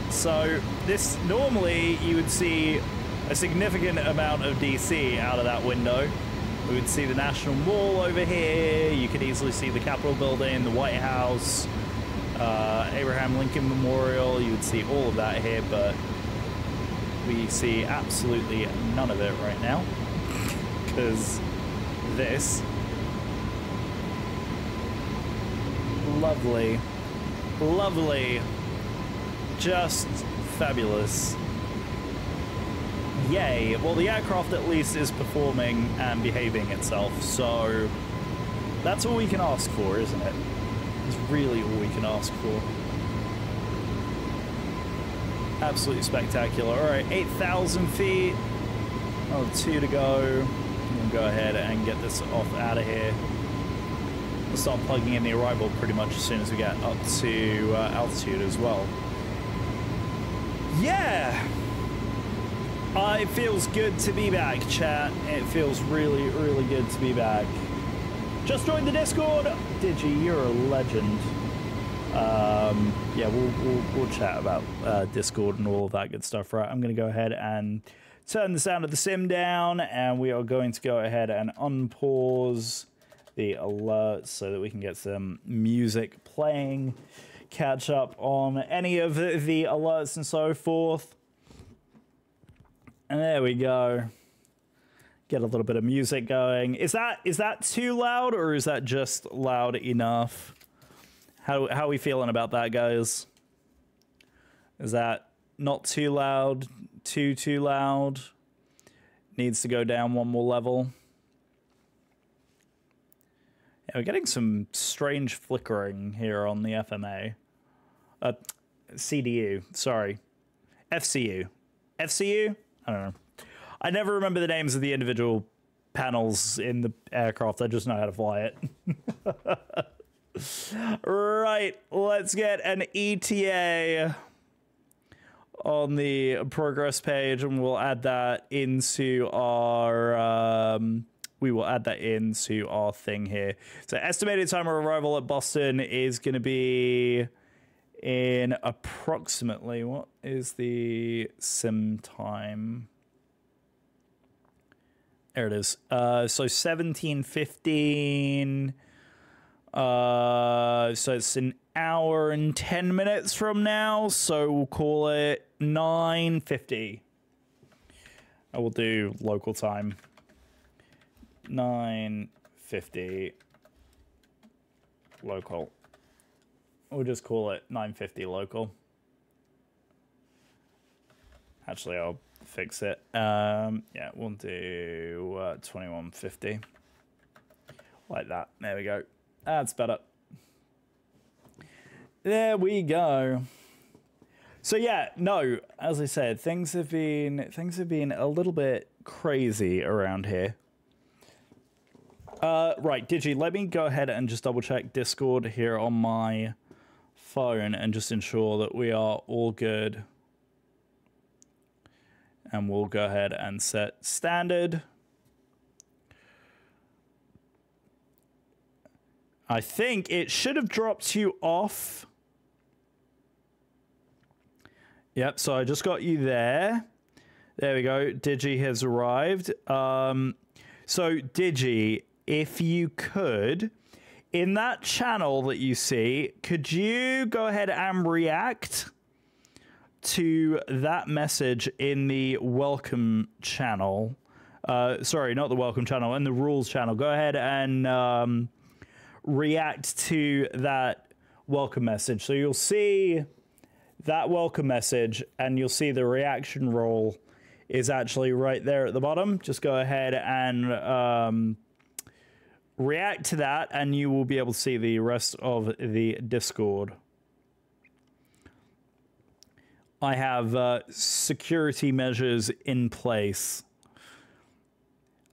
So this, normally you would see a significant amount of DC out of that window. We would see the National Mall over here. You could easily see the Capitol building, the White House, Abraham Lincoln Memorial. You would see all of that here, but we see absolutely none of it right now because this lovely, lovely, just fabulous. Yay. Well, the aircraft at least is performing and behaving itself, so that's all we can ask for, isn't it? It's really all we can ask for. Absolutely spectacular. All right, 8,000 feet. Oh, 2 to go. We'll go ahead and get this off out of here. We'll start plugging in the arrival pretty much as soon as we get up to altitude as well. Yeah! It feels good to be back, chat. It feels really, really good to be back. Just joined the Discord. Digi, you're a legend. Yeah, we'll chat about Discord and all of that good stuff. Right, I'm going to go ahead and turn the sound of the sim down, and we are going to go ahead and unpause the alerts so that we can get some music playing, catch up on any of the alerts and so forth. And there we go. Get a little bit of music going. Is that too loud, or is that just loud enough? How are we feeling about that, guys? Is that not too loud? Too loud? Needs to go down one more level. Yeah, we're getting some strange flickering here on the FMA. CDU, sorry. FCU. FCU? I don't know. I never remember the names of the individual panels in the aircraft. I just know how to fly it. Right, let's get an ETA on the progress page, and we'll add that into our we will add that into our thing here. So estimated time of arrival at Boston is going to be in approximately, what is the sim time? There it is. So 17:15. So it's an hour and 10 minutes from now. So we'll call it 9:50. I will do local time. 9:50 local. We'll just call it 9:50 local. Actually, I'll fix it. Yeah, we'll do 21:50. Like that. There we go. That's better. There we go. So yeah, no, as I said, things have been a little bit crazy around here. Right, Digi, let me go ahead and just double check Discord here on my phone and just ensure that we are all good. And we'll go ahead and set standard. I think it should have dropped you off. Yep, so I just got you there. There we go. Digi has arrived. So, Digi, if you could, in that channel that you see, could you go ahead and react to that message in the welcome channel? Sorry, not the welcome channel, in the rules channel. Go ahead and react to that welcome message. So you'll see that welcome message and you'll see the reaction roll is actually right there at the bottom. Just go ahead and react to that and you will be able to see the rest of the Discord. I have security measures in place.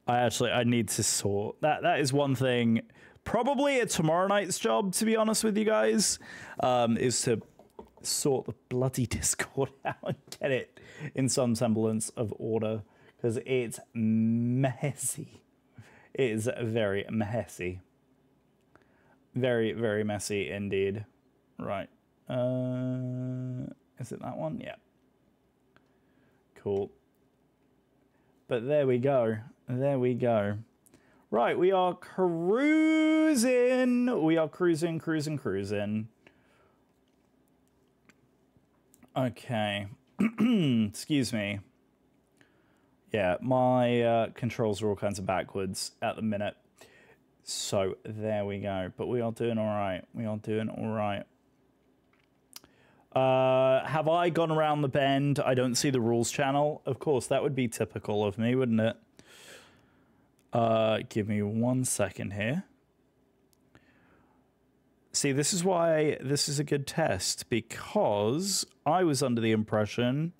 I need to sort. That is one thing. Probably a tomorrow night's job, to be honest with you guys, is to sort the bloody Discord out and get it in some semblance of order, because it's messy. It is very messy. Very, very messy indeed. Right. Is it that one? Yeah. Cool. But there we go. There we go. Right, we are cruising. We are cruising. Okay. Excuse me. Yeah, my controls are all kinds of backwards at the minute. So there we go. But we are doing all right. We are doing all right. Have I gone around the bend? I don't see the rules channel. Of course, that would be typical of me, wouldn't it? Give me 1 second here. See, this is why this is a good test, because I was under the impression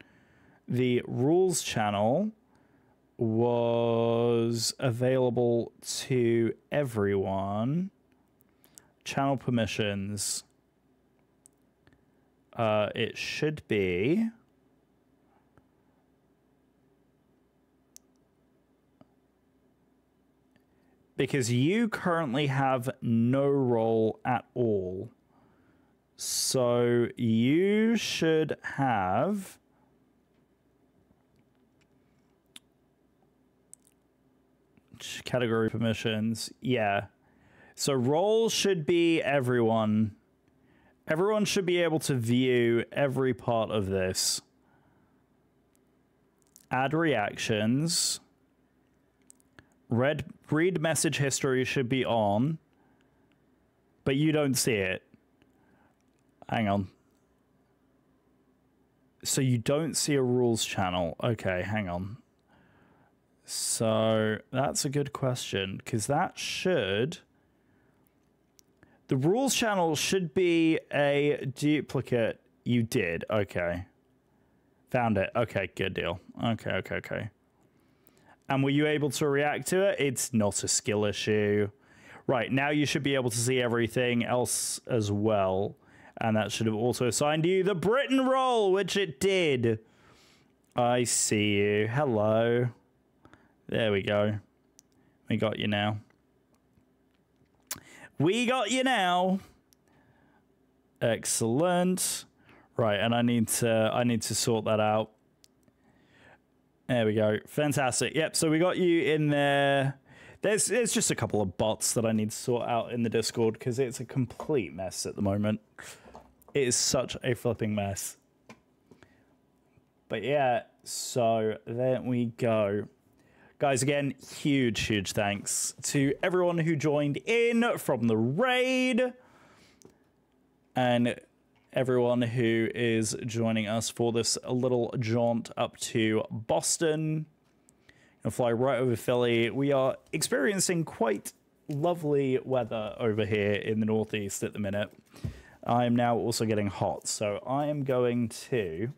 the rules channel was available to everyone. Channel permissions. It should be. Because you currently have no role at all. So you should have category permissions. Yeah. So roles should be everyone. Everyone should be able to view every part of this. Add reactions. Read message history should be on, but you don't see it. Hang on. So you don't see a rules channel. Okay, hang on. So that's a good question, because that should... The rules channel should be a duplicate. You did. Okay. Found it. Okay, good deal. Okay. And were you able to react to it? It's not a skill issue. Right, now you should be able to see everything else as well. And that should have also assigned you the Britain role, which it did. I see you. Hello. There we go. We got you now. We got you now. Excellent. Right, and I need to sort that out. There we go. Fantastic. Yep, so we got you in there. There's just a couple of bots that I need to sort out in the Discord because it's a complete mess at the moment. It is such a flipping mess. But yeah, so there we go. Guys, again, huge thanks to everyone who joined in from the raid. And everyone who is joining us for this little jaunt up to Boston. And fly right over Philly. We are experiencing quite lovely weather over here in the Northeast at the minute. I am now also getting hot, so I am going to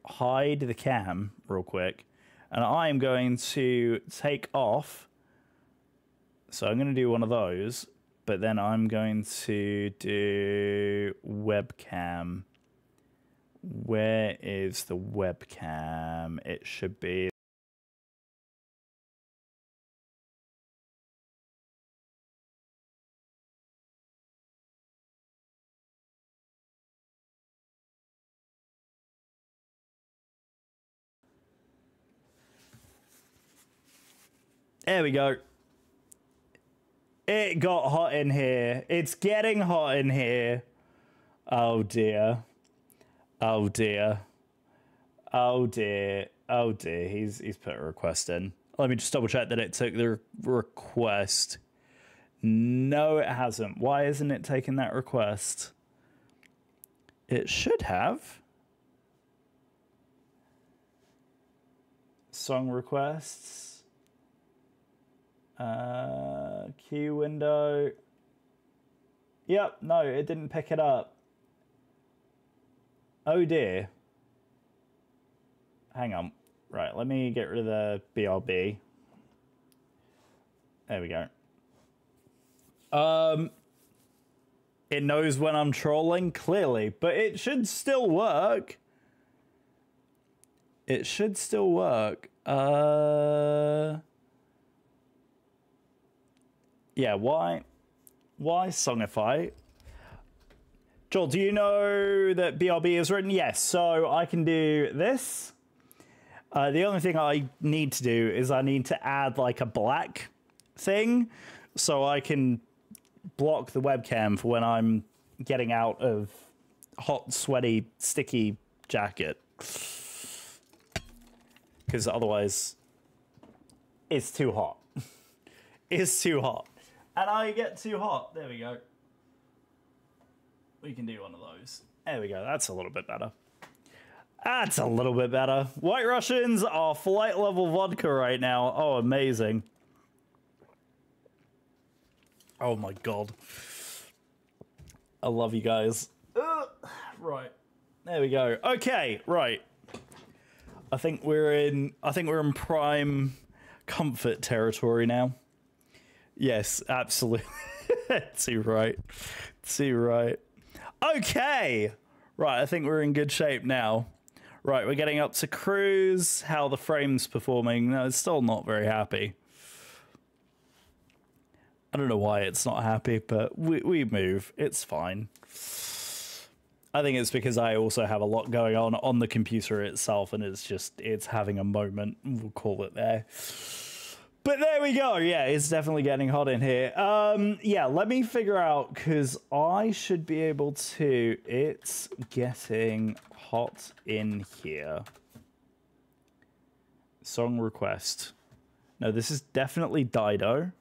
hide the cam real quick, and I am going to take off. So I'm going to do one of those. but then I'm going to do webcam. Where is the webcam? It should be. There we go. It got hot in here. It's getting hot in here. Oh dear. Oh dear. Oh dear. Oh dear. He's put a request in. Let me just double check that it took the request. No, it hasn't. Why isn't it taking that request? It should have. Song requests. Queue window. Yep, no, it didn't pick it up. Oh dear. Hang on. Right, let me get rid of the BRB. There we go. It knows when I'm trolling, clearly, but it should still work. It should still work. Yeah, why Songify? Joel, do you know that BRB is written? Yes, so I can do this. The only thing I need to do is I need to add like a black thing so I can block the webcam for when I'm getting out of hot, sweaty, sticky jacket. Because otherwise it's too hot. It's too hot. And I get too hot. There we go. We can do one of those. There we go. That's a little bit better. That's a little bit better. White Russians are flight level vodka right now. Oh, amazing. Oh my god. I love you guys. Right. There we go. Okay, right. I think we're in prime comfort territory now. Yes, absolutely. Too right. Too right. Okay. Right, I think we're in good shape now. Right, we're getting up to cruise. How the frame's performing. No, it's still not very happy. I don't know why it's not happy, but we move. It's fine. I think it's because I also have a lot going on the computer itself, and it's having a moment. We'll call it there. But there we go. Yeah, it's definitely getting hot in here. Yeah, let me figure out, because I should be able to... It's getting hot in here. Song request. No, this is definitely Dido.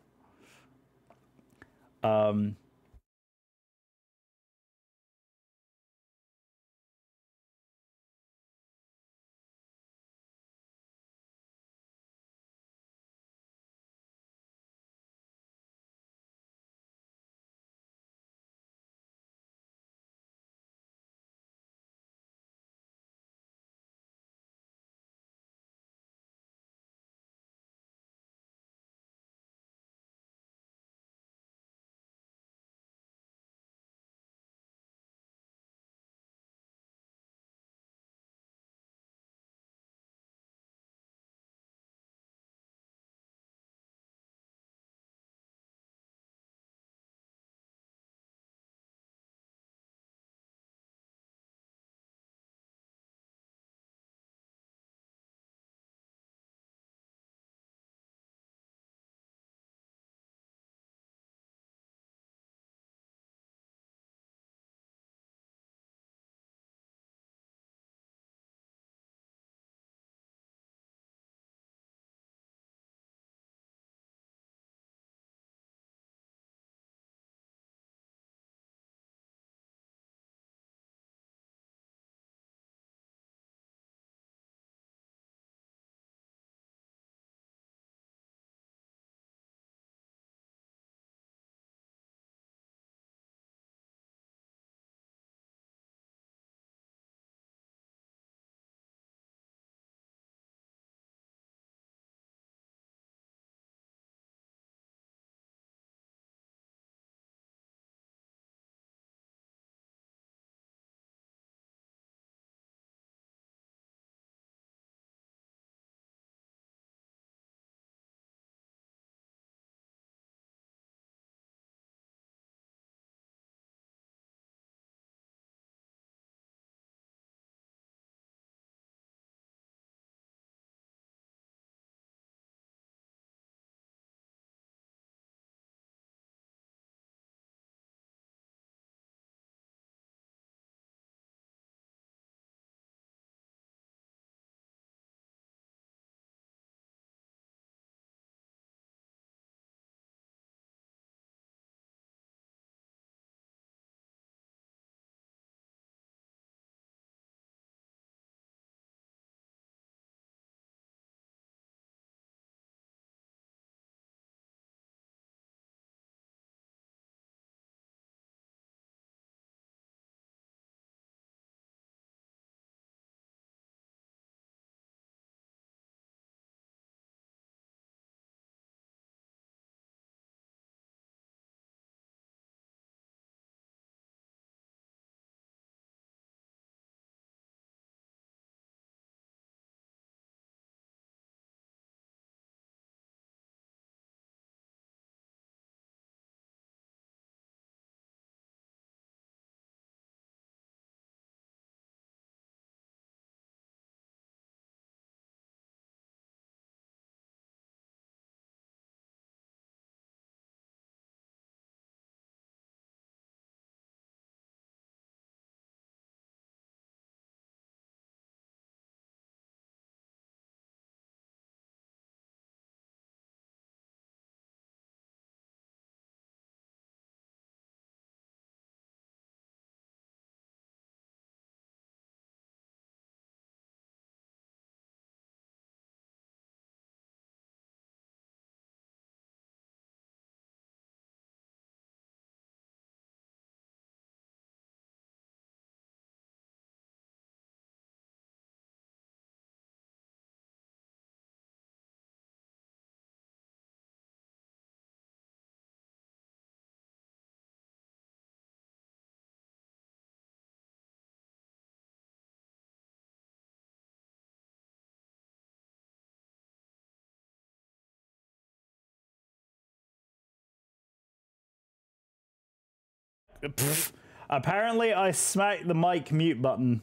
Apparently I smacked the mic mute button.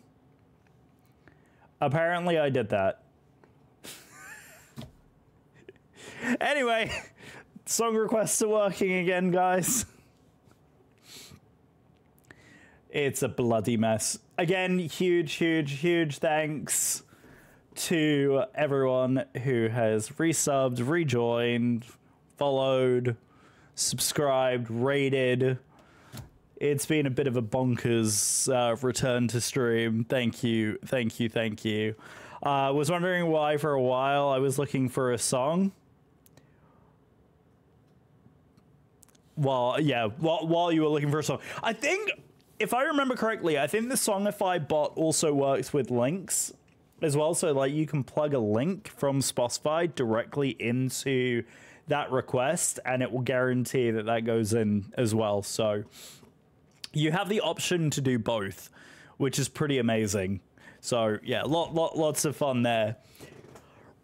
Apparently I did that. Anyway, song requests are working again, guys. It's a bloody mess. Again, huge thanks to everyone who has resubbed, rejoined, followed, subscribed, rated. It's been a bit of a bonkers return to stream. Thank you. Was wondering why for a while I was looking for a song. While you were looking for a song. I think, if I remember correctly, I think the Songify bot also works with links as well. So like you can plug a link from Spotify directly into that request and it will guarantee that that goes in as well. So you have the option to do both, which is pretty amazing. So yeah, lots of fun there.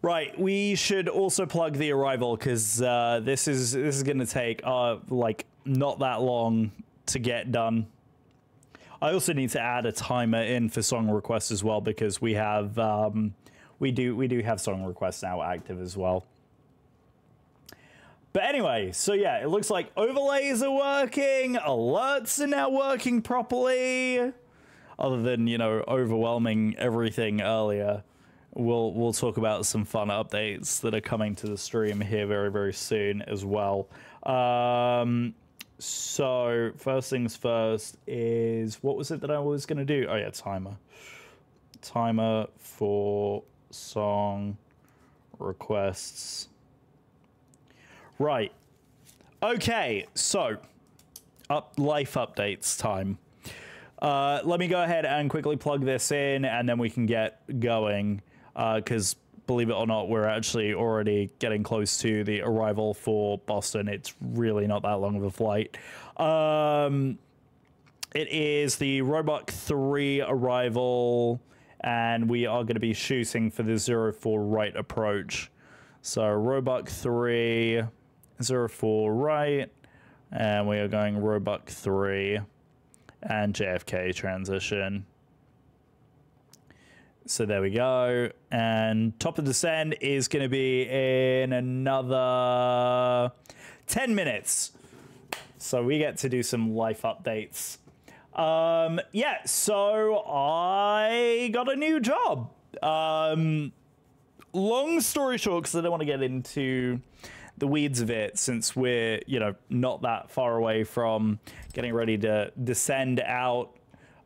Right, we should also plug the arrival because this is going to take like not that long to get done. I also need to add a timer in for song requests as well because we have we do have song requests now active as well. But anyway, so yeah, it looks like overlays are working, alerts are now working properly. Other than, you know, overwhelming everything earlier, we'll talk about some fun updates that are coming to the stream here very soon as well. So first things first is, what was it that I was going to do? Oh yeah, timer for song requests. Right. Okay, so life updates time. Let me go ahead and quickly plug this in and then we can get going. Because believe it or not, we're actually already getting close to the arrival for Boston. It's really not that long of a flight. It is the Roebuck 3 arrival, and we are going to be shooting for the 04 right approach. So Roebuck 3, 04 right, and we are going Roebuck 3 and JFK transition. So there we go. And top of descent is going to be in another 10 minutes. So we get to do some life updates. Yeah, so I got a new job. Long story short, because I don't want to get into the weeds of it since we're, you know, not that far away from getting ready to descend out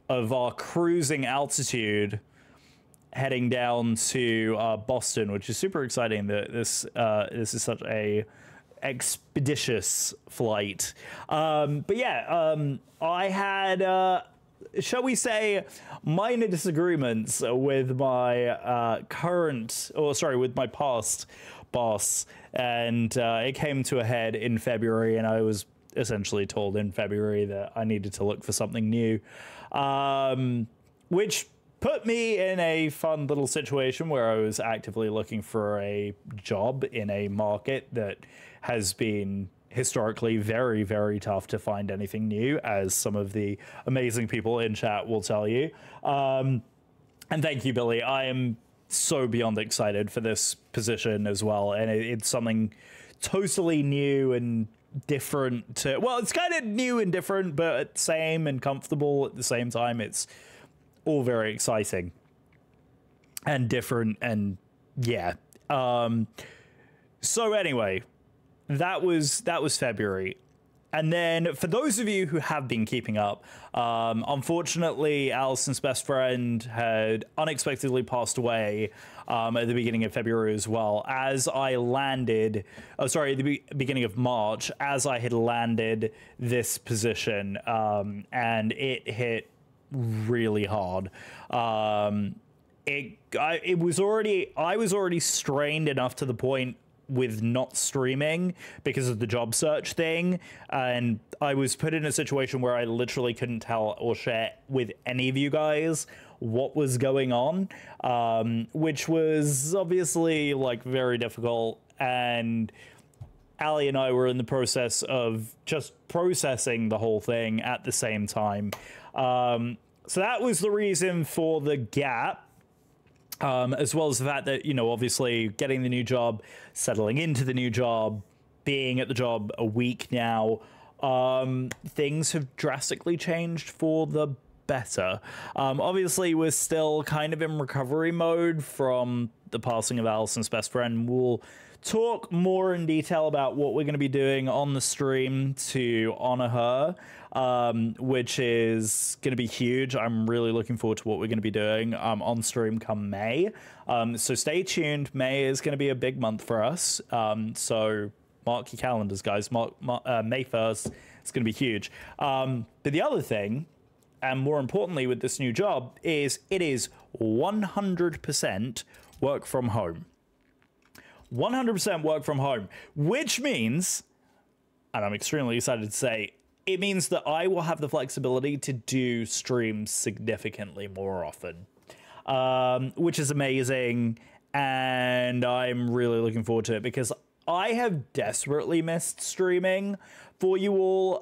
of our cruising altitude, heading down to Boston, which is super exciting. That this is such a expeditious flight. But yeah, I had, shall we say, minor disagreements with my with my past boss, and it came to a head in February, and I was essentially told in February that I needed to look for something new, which put me in a fun little situation where I was actively looking for a job in a market that has been historically very, very tough to find anything new, as some of the amazing people in chat will tell you. And thank you, Billy. I am so beyond excited for this position as well. And it's something totally new and different to, well, it's kind of new and different, but same and comfortable at the same time. It's all very exciting and different, and yeah. So anyway, that was February. And then for those of you who have been keeping up, unfortunately, Allison's best friend had unexpectedly passed away at the beginning of February as well, as I landed, at the beginning of March, as I had landed this position, and it hit really hard. I was already strained enough to the point with not streaming because of the job search thing, and I was put in a situation where I literally couldn't tell or share with any of you guys what was going on, which was obviously like very difficult. And Ali and I were in the process of just processing the whole thing at the same time. So that was the reason for the gap, as well as the fact that, you know, obviously getting the new job, settling into the new job, being at the job a week now, things have drastically changed for the better. Obviously, we're still kind of in recovery mode from the passing of Alison's best friend. We'll talk more in detail about what we're going to be doing on the stream to honor her, which is going to be huge. I'm really looking forward to what we're going to be doing on stream come May. So stay tuned. May is going to be a big month for us. So mark your calendars, guys. May 1st. It's going to be huge. But the other thing, and more importantly with this new job, is it is 100% work from home. 100% work from home, which means, and I'm extremely excited to say, it means that I will have the flexibility to do streams significantly more often, which is amazing, and I'm really looking forward to it because I have desperately missed streaming for you all.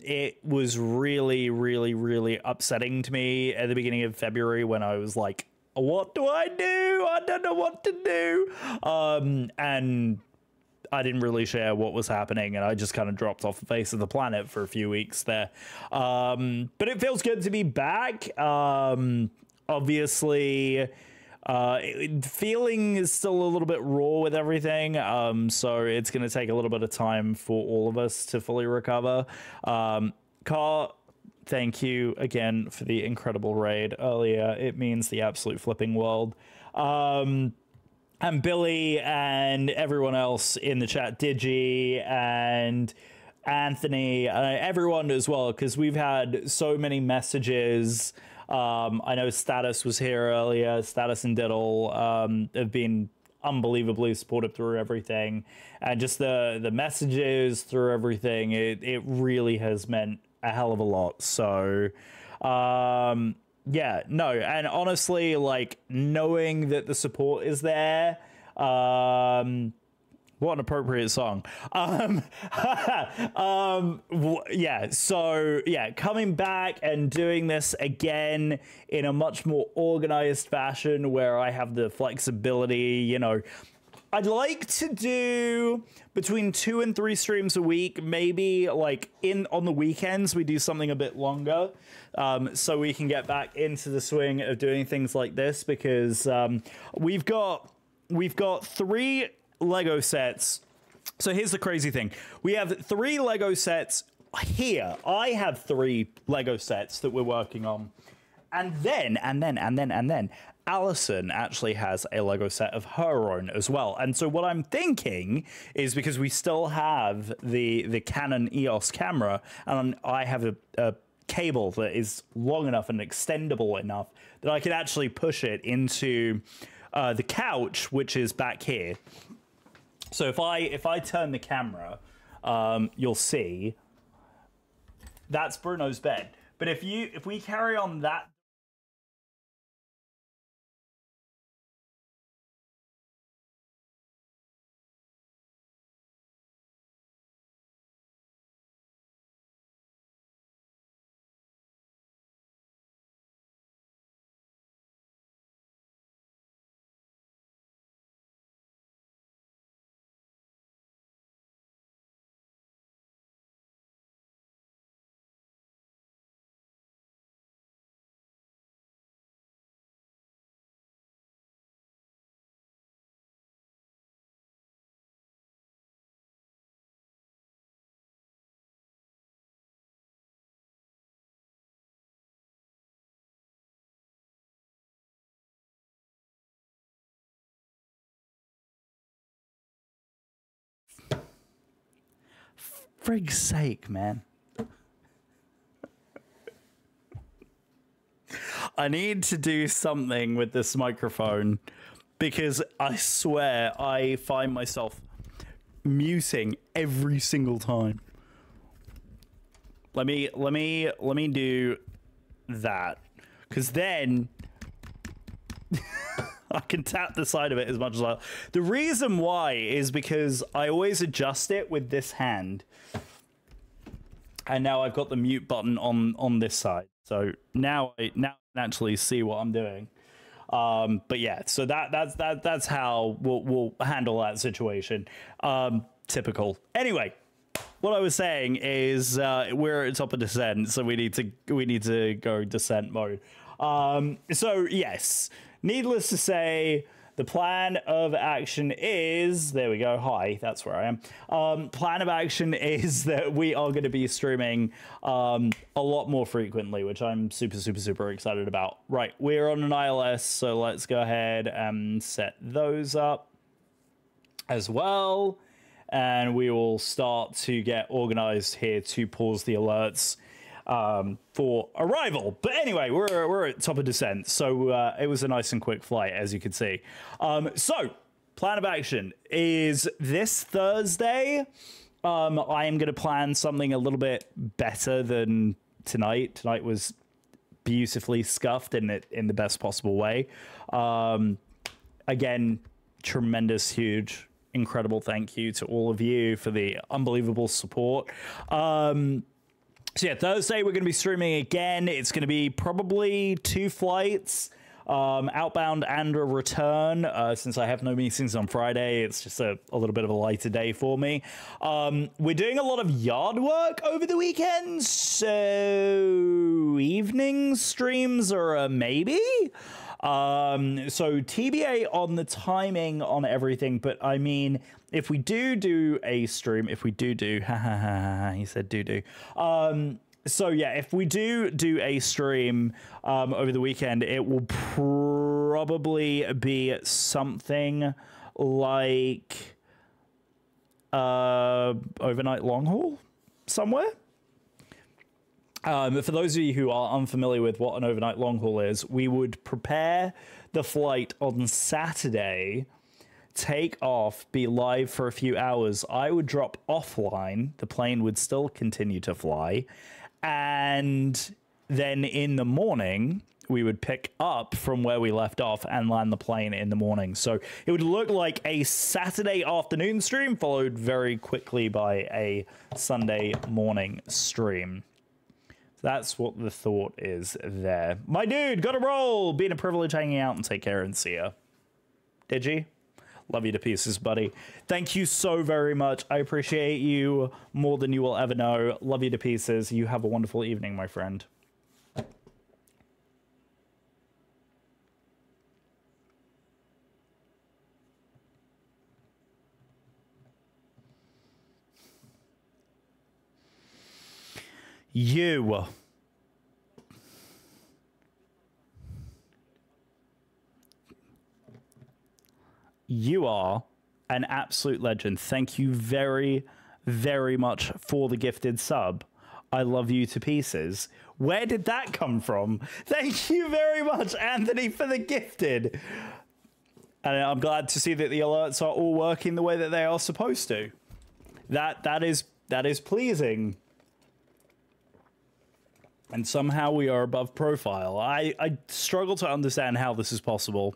It was really, really, really upsetting to me at the beginning of February when I was like, what do I do? I don't know what to do. And I didn't really share what was happening, and I just kind of dropped off the face of the planet for a few weeks there. But it feels good to be back. Obviously, feeling is still a little bit raw with everything. So it's going to take a little bit of time for all of us to fully recover. Car, thank you again for the incredible raid earlier. It means the absolute flipping world. And Billy and everyone else in the chat, Digi and Anthony, everyone as well, because we've had so many messages. I know Status was here earlier. Status and Diddle have been unbelievably supportive through everything. And just the messages through everything, it really has meant a hell of a lot. So yeah, no, and honestly, like, knowing that the support is there, what an appropriate song. Yeah, so yeah, coming back and doing this again in a much more organized fashion where I have the flexibility, you know, I'd like to do between 2 and 3 streams a week. Maybe like on the weekends we do something a bit longer, so we can get back into the swing of doing things like this, because we've got 3 Lego sets. So here's the crazy thing: we have 3 Lego sets here. I have 3 Lego sets that we're working on, and then Allison actually has a Lego set of her own as well. And so what I'm thinking is, because we still have the Canon EOS camera, and I have a cable that is long enough and extendable enough that I could actually push it into the couch, which is back here. So if I turn the camera, you'll see that's Bruno's bed. But if we carry on that. Frig's sake, man. I need to do something with this microphone, because I swear I find myself muting every single time. Let me do that, because then I can tap the side of it as much as I. The reason why is because I always adjust it with this hand, and now I've got the mute button on this side. So now I can actually see what I'm doing. But yeah, so that's how we'll handle that situation. Typical. Anyway, what I was saying is we're at top of descent, so we need to go descent mode. So yes, needless to say, the plan of action is, there we go, hi, that's where I am. Plan of action is that we are going to be streaming a lot more frequently, which I'm super excited about. Right, we're on an ILS, so let's go ahead and set those up as well. And we will start to get organized here to pause the alerts for arrival. But anyway, we're at top of descent, so it was a nice and quick flight, as you can see. So plan of action is this Thursday. I am going to plan something a little bit better than tonight. Tonight was beautifully scuffed in the best possible way. Again, tremendous, huge, incredible thank you to all of you for the unbelievable support. So yeah, Thursday we're going to be streaming again. It's going to be probably 2 flights, outbound and a return. Since I have no meetings on Friday, it's just a little bit of a lighter day for me. We're doing a lot of yard work over the weekend, so evening streams are a maybe. So TBA on the timing on everything, but I mean, if we do a stream, he said do. So yeah, if we do a stream over the weekend, it will probably be something like overnight long haul somewhere. For those of you who are unfamiliar with what an overnight long haul is, we would prepare the flight on Saturday, take off, be live for a few hours. I would drop offline. The plane would still continue to fly. And then in the morning, we would pick up from where we left off and land the plane in the morning. So it would look like a Saturday afternoon stream followed very quickly by a Sunday morning stream. That's what the thought is there. My dude, gotta roll. Been a privilege hanging out, and take care and see ya. Did you? Love you to pieces, buddy. Thank you so very much. I appreciate you more than you will ever know. Love you to pieces. You have a wonderful evening, my friend. You are an absolute legend. Thank you very, very much for the gifted sub. I love you to pieces. Where did that come from? Thank you very much, Anthony, for the gifted. And I'm glad to see that the alerts are all working the way that they are supposed to. That is pleasing. And somehow we are above profile. I struggle to understand how this is possible.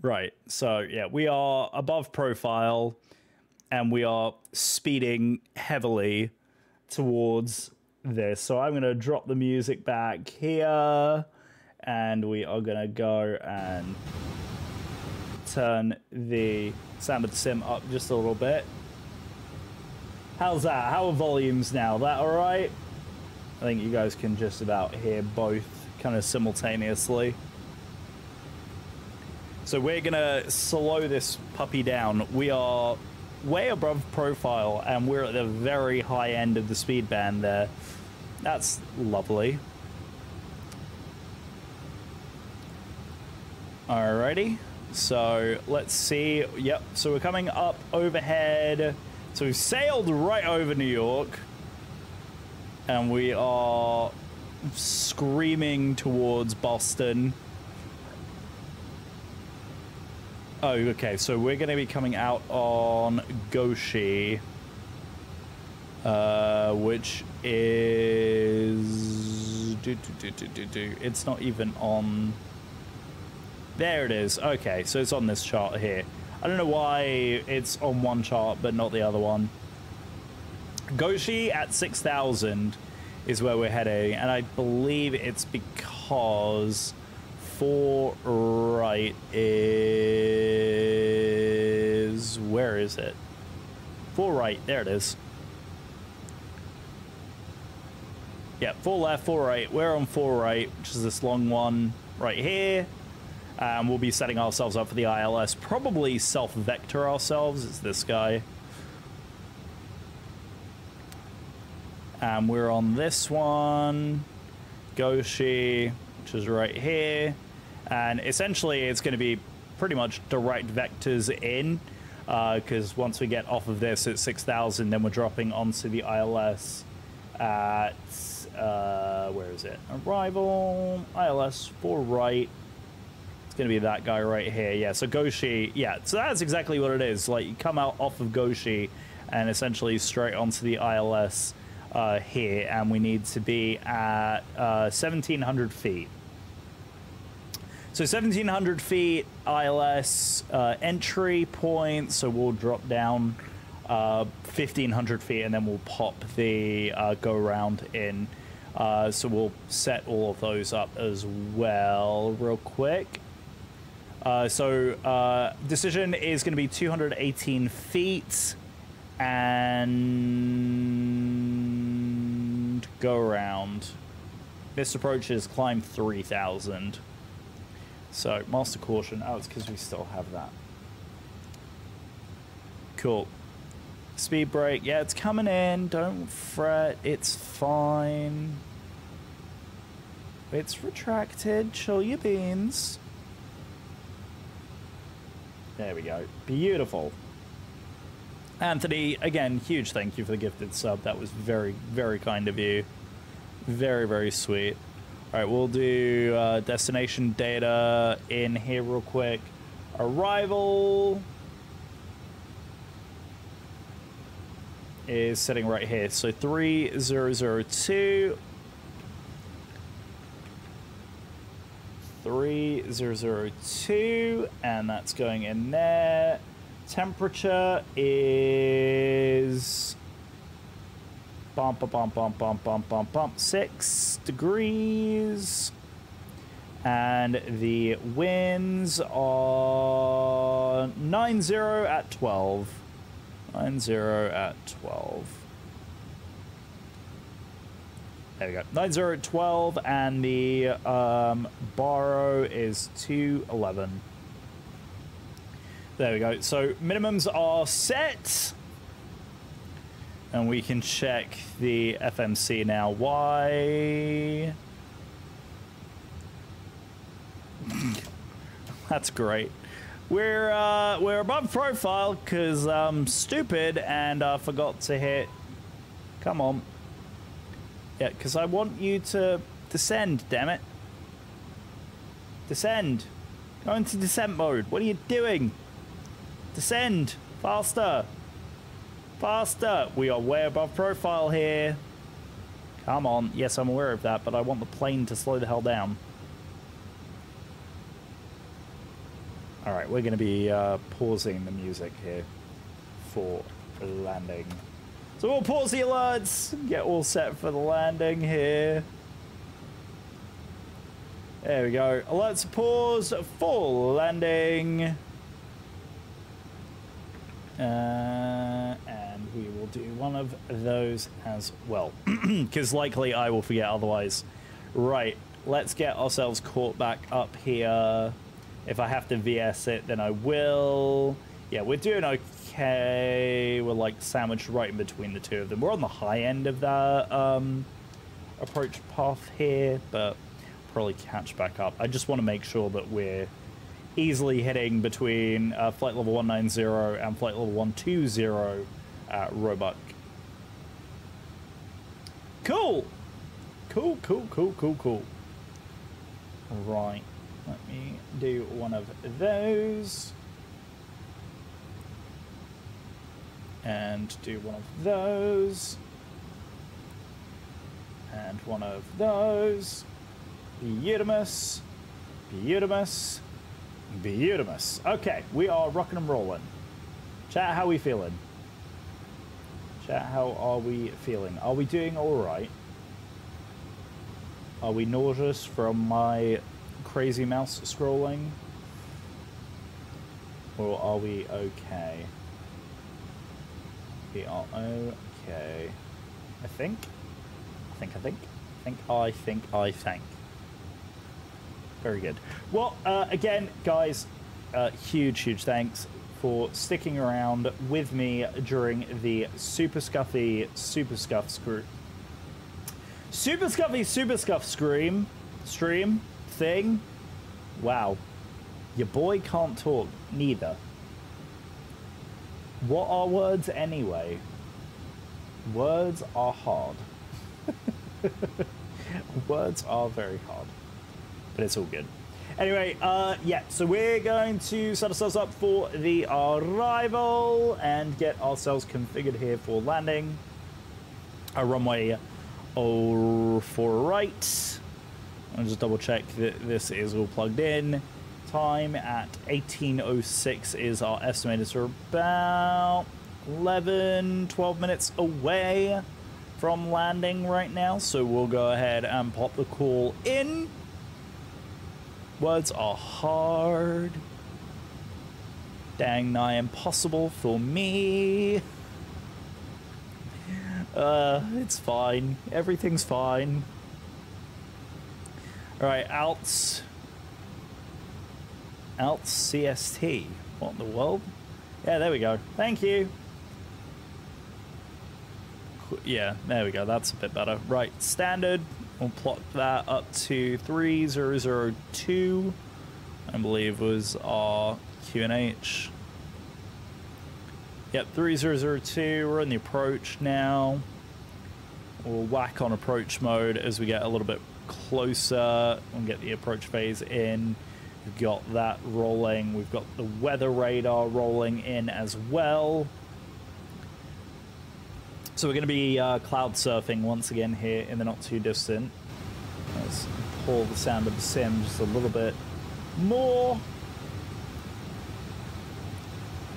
Right, so yeah, we are above profile and we are speeding heavily towards this. So I'm going to drop the music back here and we are going to go and turn the sound of the sim up just a little bit. How's that? How are volumes now? That all right? I think you guys can just about hear both kind of simultaneously. So we're gonna slow this puppy down. We are way above profile and we're at the very high end of the speed band there. That's lovely. Alrighty, so let's see. Yep, so we're coming up overhead. So we've sailed right over New York and we are screaming towards Boston. Oh, okay, so we're going to be coming out on Goshi, which is... It's not even on There it is. Okay, so it's on this chart here. I don't know why it's on one chart but not the other one. Goshi at 6,000 is where we're heading, and I believe it's because 4 right is... Where is it? 4 right. There it is. Yeah, 4 left, 4 right. We're on 4 right, which is this long one right here. We'll be setting ourselves up for the ILS. Probably self-vector ourselves. It's this guy. We're on this one. Goshi, which is right here. And essentially, it's going to be pretty much direct vectors in. Because once we get off of this at 6,000, then we're dropping onto the ILS at... where is it? Arrival, ILS, 4 right. It's going to be that guy right here. Yeah, so Goshi, yeah, so that's exactly what it is. Like, you come out off of Goshi and essentially straight onto the ILS here, and we need to be at 1,700 feet. So 1,700 feet ILS entry point, so we'll drop down 1,500 feet, and then we'll pop the go-round in. So we'll set all of those up as well real quick. Decision is going to be 218 feet and go around. This approach is climb 3,000. So master caution. Oh, it's because we still have that. Cool. Speed brake. Yeah, it's coming in. Don't fret. It's fine. It's retracted. Chill your beans. There we go. Beautiful. Anthony, again, huge thank you for the gifted sub. That was very, very kind of you. Very, very sweet. All right, we'll do destination data in here real quick. Arrival is sitting right here. So 3002. 3002, and that's going in there. Temperature is 6 degrees, and the winds are 90 at 12. 90 at 12. There we go. 90 at 12, and the borrow is 211. There we go. So minimums are set, and we can check the FMC now. Why? That's great. We're above profile because I'm stupid and I forgot to hit. Come on. Yeah, because I want you to descend, damn it. Descend. Go into descent mode. What are you doing? Descend. Faster. Faster. We are way above profile here. Come on. Yes, I'm aware of that, but I want the plane to slow the hell down. Alright, we're going to be pausing the music here for landing. So we'll pause the alerts, get all set for the landing here. There we go. Alerts paused for landing. And we will do one of those as well, because likely I will forget otherwise. Right, let's get ourselves caught back up here. If I have to VS it, then I will. Yeah, we're doing okay. We're like sandwiched right in between the two of them. We're on the high end of the approach path here, but probably catch back up. I just want to make sure that we're easily hitting between flight level 190 and flight level 120 at Roebuck. Cool. Cool, cool, cool, cool, cool. Right. Let me do one of those. And do one of those. And one of those. Beautimus. Beautimus. Beautimous. Okay, we are rocking and rolling. Chat, how we feeling? Chat, how are we feeling? Are we doing all right? Are we nauseous from my crazy mouse scrolling? Or are we okay? We are okay. I think. Very good. Well, again, guys, huge thanks for sticking around with me during the Super Scuffy stream thing. Wow. Your boy can't talk neither. What are words anyway? Words are hard. Words are very hard. But it's all good. Anyway, yeah, so we're going to set ourselves up for the arrival and get ourselves configured here for landing. A runway 04 right. I'll just double check that this is all plugged in. Time at 18:06 is our estimated, so about 12 minutes away from landing right now. So we'll go ahead and pop the call in. Words are hard. Dang nigh impossible for me. It's fine. Everything's fine. Alright, Alts CST. What in the world? Yeah, there we go. Thank you. Yeah, there we go. That's a bit better. Right, standard. We'll plot that up to 3002, I believe was our QNH. Yep, 3002. We're in the approach now. We'll whack on approach mode as we get a little bit closer. We'll get the approach phase in. We've got that rolling. We've got the weather radar rolling in as well. So we're going to be cloud surfing once again here in the not too distant. Let's pull the sound of the sim just a little bit more.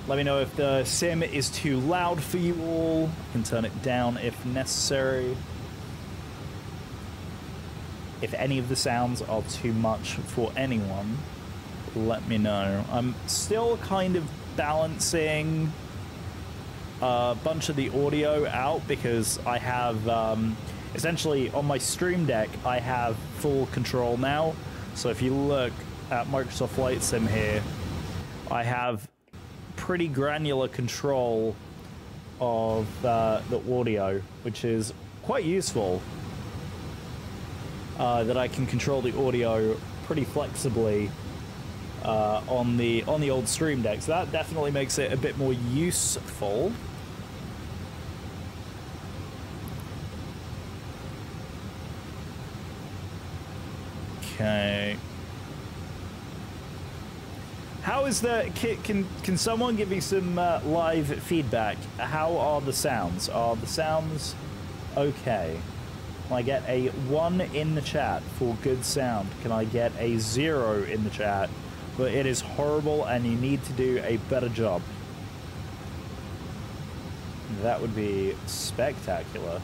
Let me know if the sim is too loud for you all. I can turn it down if necessary. If any of the sounds are too much for anyone, let me know. I'm still kind of balancing a bunch of the audio out because I have essentially on my stream deck I have full control now. So if you look at Microsoft Flight Sim here, I have pretty granular control of the audio, which is quite useful. That I can control the audio pretty flexibly on the old stream deck, so that definitely makes it a bit more useful. Okay. How is the can someone give me some live feedback? How are the sounds? Are the sounds okay? Can I get a 1 in the chat for good sound? Can I get a 0 in the chat? But it is horrible and you need to do a better job. That would be spectacular.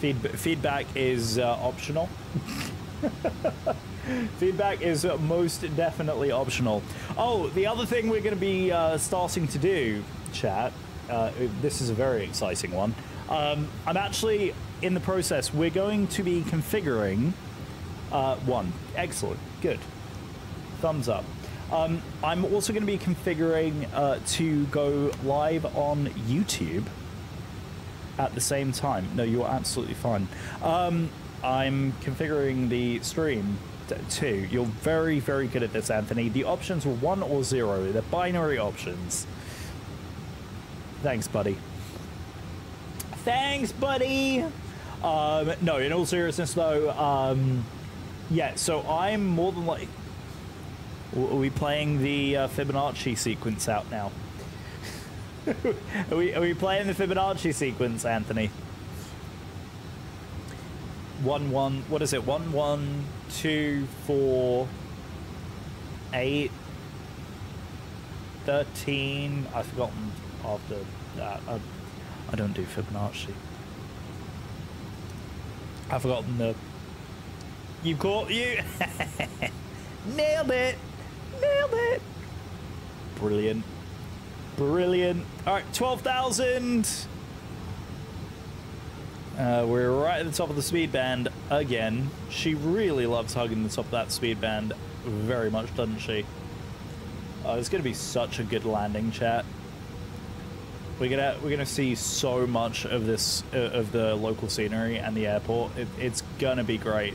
Feedback is optional. Feedback is most definitely optional. Oh, the other thing we're going to be starting to do, chat, this is a very exciting one. I'm actually in the process. We're going to be configuring one. Excellent. Good. Thumbs up. I'm also going to be configuring to go live on YouTube at the same time. No, you're absolutely fine. I'm configuring the stream too. You're very, very good at this, Anthony. The options were 1 or 0. They're binary options. Thanks, buddy. Thanks, buddy. No, in all seriousness, though, yeah, so I'm more than like... Are we playing the Fibonacci sequence out now? are we playing the Fibonacci sequence, Anthony? what is it? 1, 1, 2, 4, 8, 13. I've forgotten after that. I don't do Fibonacci. I've forgotten the... You caught you. Nailed it. Nailed it. Brilliant. Brilliant. All right, 12,000. We're right at the top of the speed band again. She really loves hugging the top of that speed band very much, doesn't she? It's gonna be such a good landing, chat. We're gonna see so much of this of the local scenery and the airport. It's gonna be great.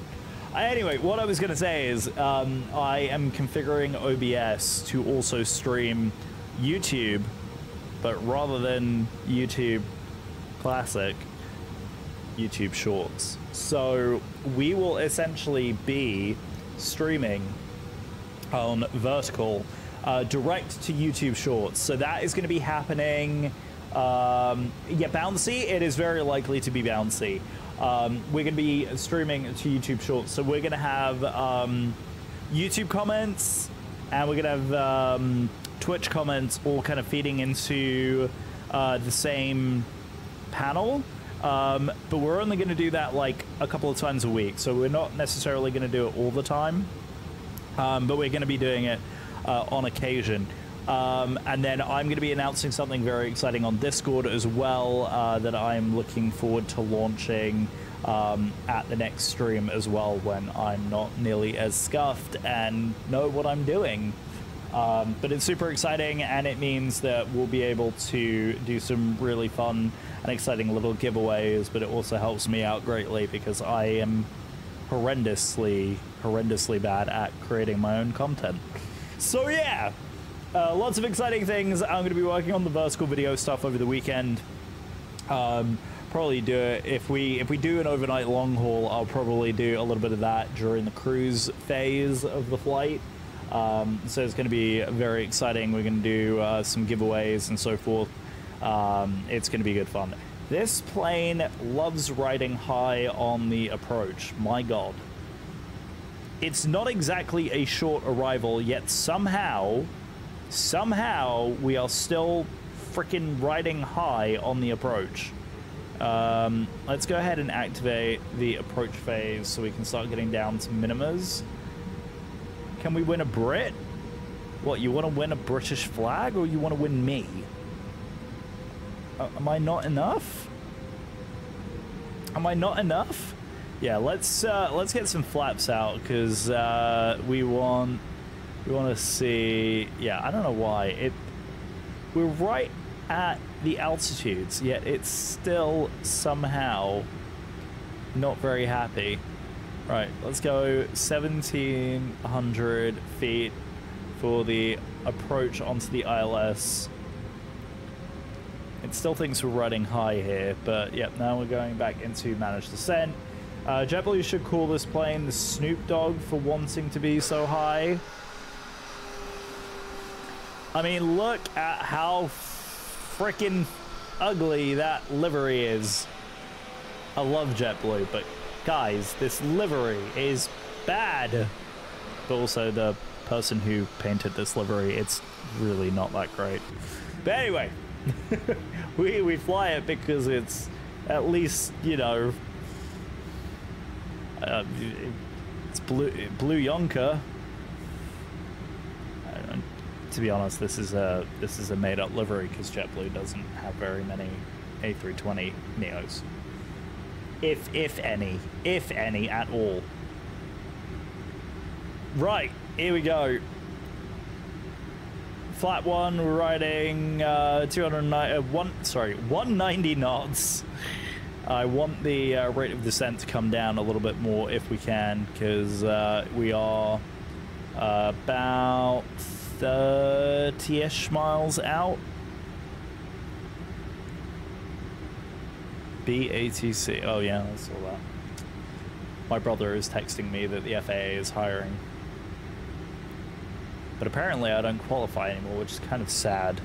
Anyway, what I was gonna say is I am configuring OBS to also stream YouTube, but rather than YouTube Classic, YouTube Shorts. So we will essentially be streaming on vertical direct to YouTube Shorts. So that is going to be happening. Yeah, bouncy. It is very likely to be bouncy. We're going to be streaming to YouTube Shorts. So we're going to have YouTube comments, and we're going to have Twitch comments all kind of feeding into the same panel. But we're only going to do that like a couple of times a week. So we're not necessarily going to do it all the time. But we're going to be doing it on occasion. And then I'm going to be announcing something very exciting on Discord as well that I'm looking forward to launching at the next stream as well, when I'm not nearly as scuffed and know what I'm doing. But it's super exciting, and it means that we'll be able to do some really fun and exciting little giveaways, but it also helps me out greatly because I am horrendously bad at creating my own content. So yeah, lots of exciting things. I'm going to be working on the vertical video stuff over the weekend. Probably do it if we do an overnight long haul. I'll probably do a little bit of that during the cruise phase of the flight. So it's going to be very exciting. We're going to do some giveaways and so forth. It's going to be good fun. This plane loves riding high on the approach. My God. It's not exactly a short arrival, yet somehow we are still freaking riding high on the approach. Let's go ahead and activate the approach phase so we can start getting down to minimas. Can we win a Brit? What, you want to win a British flag, or you want to win me? Am I not enough? Am I not enough? Yeah, let's get some flaps out, because we want to see. Yeah, I don't know why we're right at the altitudes, yet it's still somehow not very happy. Right, let's go 1,700 feet for the approach onto the ILS. It still thinks we're riding high here, but yep, now we're going back into managed descent. JetBlue should call this plane the Snoop Dogg for wanting to be so high. I mean, look at how freaking ugly that livery is. I love JetBlue, but guys, this livery is bad. But also the person who painted this livery, it's really not that great. But anyway, we fly it because it's at least, you know, it's blue Yonker. To be honest, this is a made-up livery because JetBlue doesn't have very many A320 Neos. If any at all. Right, here we go. Flat one, we're riding 190 knots. I want the rate of descent to come down a little bit more if we can, because we are about 30-ish miles out. BATC. Oh yeah, I saw that. My brother is texting me that the FAA is hiring. But apparently I don't qualify anymore, which is kind of sad.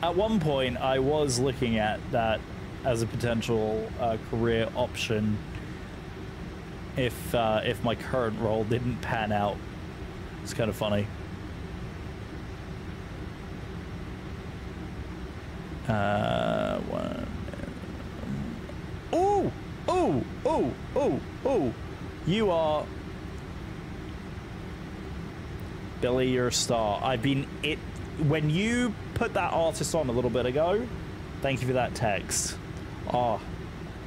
At one point, I was looking at that as a potential career option if my current role didn't pan out. It's kind of funny. Oh, oh, oh, oh, oh! You are Billy. You're a star. I've been it when you put that artist on a little bit ago. Thank you for that text. Oh,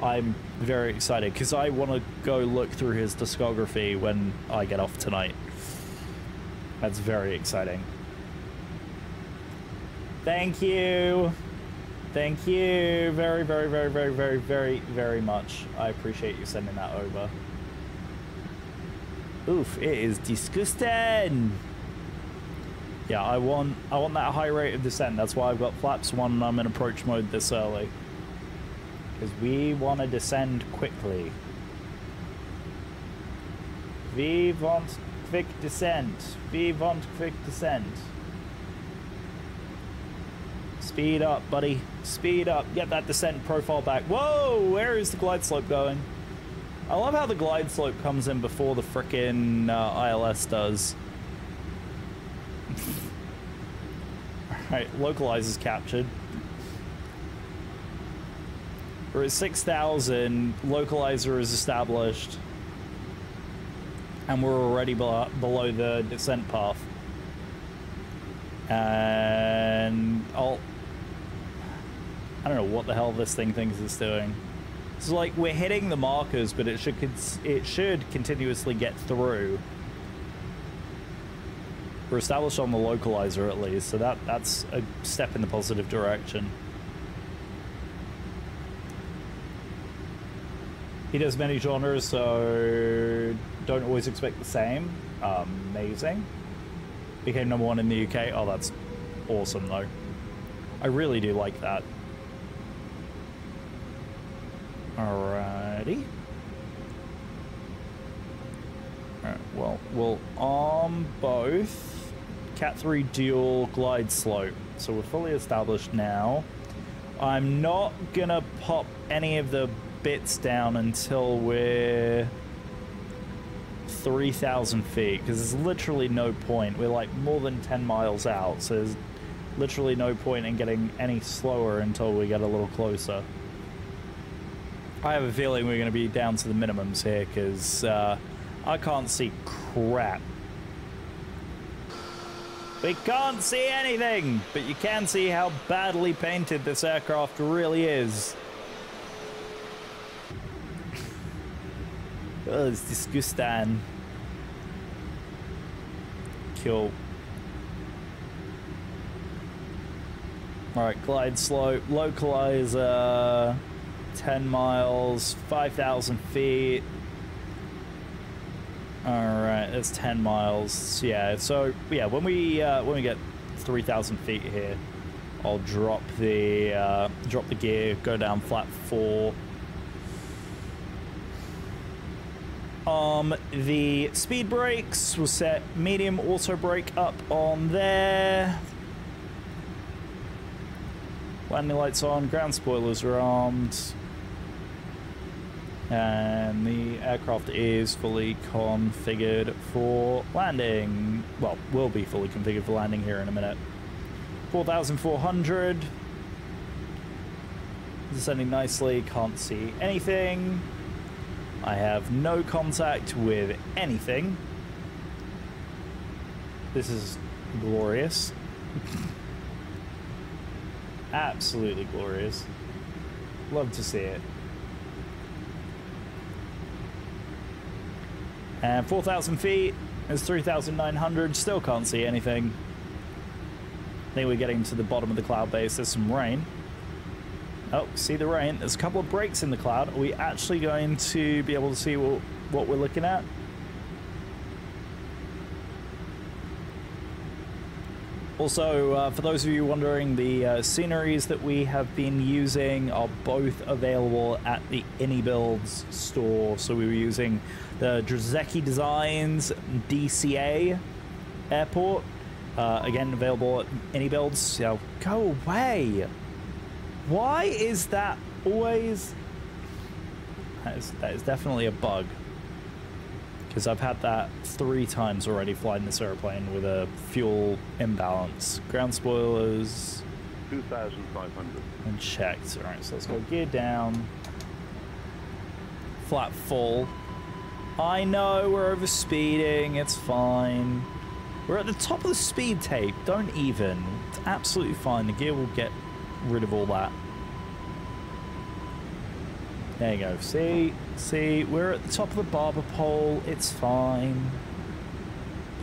I'm very excited because I want to go look through his discography when I get off tonight. That's very exciting. Thank you. Thank you very, very, very, very, very, very, very much. I appreciate you sending that over. Oof, it is disgusting. Yeah, I want that high rate of descent. That's why I've got flaps 1 and I'm in approach mode this early. Because we want to descend quickly. We want quick descent. We want quick descent. Speed up, buddy. Speed up. Get that descent profile back. Whoa! Where is the glide slope going? I love how the glide slope comes in before the frickin' ILS does. Alright, localize is captured. We're at 6,000. Localizer is established. And we're already below the descent path. And I don't know what the hell this thing thinks it's doing. It's like we're hitting the markers, but it should continuously get through. We're established on the localizer at least, so that's a step in the positive direction. He does many genres, so don't always expect the same. Amazing. Became #1 in the UK. Oh, that's awesome though. I really do like that. Alrighty. Alright, well, we'll arm both Cat 3 dual glide slope. So we're fully established now. I'm not gonna pop any of the bits down until we're 3,000 feet, because there's literally no point. We're like more than 10 miles out, so there's literally no point in getting any slower until we get a little closer. I have a feeling we're going to be down to the minimums here, because I can't see crap. We can't see anything, but you can see how badly painted this aircraft really is. Oh, it's disgusting. Cool. Alright, glide slope, localizer, 10 miles, 5,000 feet. Alright, that's 10 miles. Yeah, so yeah, when we get 3,000 feet here, I'll drop the gear, go down flat 4. The speed brakes will set medium auto brake up on there. Landing lights on, ground spoilers are armed. And the aircraft is fully configured for landing. Well, will be fully configured for landing here in a minute. 4,400. Descending nicely, can't see anything. I have no contact with anything. This is glorious. Absolutely glorious. Love to see it. And 4,000 feet is 3,900. Still can't see anything. I think we're getting to the bottom of the cloud base. There's some rain. Oh, see the rain. There's a couple of breaks in the cloud. Are we actually going to be able to see what we're looking at? Also, for those of you wondering, the sceneries that we have been using are both available at the AnyBuilds store. So we were using the Drzecki Designs DCA airport. Again, available at AnyBuilds. So go away. Why is that always... That is definitely a bug. Because I've had that 3 times already flying this airplane with a fuel imbalance. Ground spoilers... 2,500. And checked. Alright, so let's go gear down. Flat full. I know we're over speeding, it's fine. We're at the top of the speed tape, don't even. It's absolutely fine, the gear will get rid of all that. There you go, see, we're at the top of the barber pole, it's fine.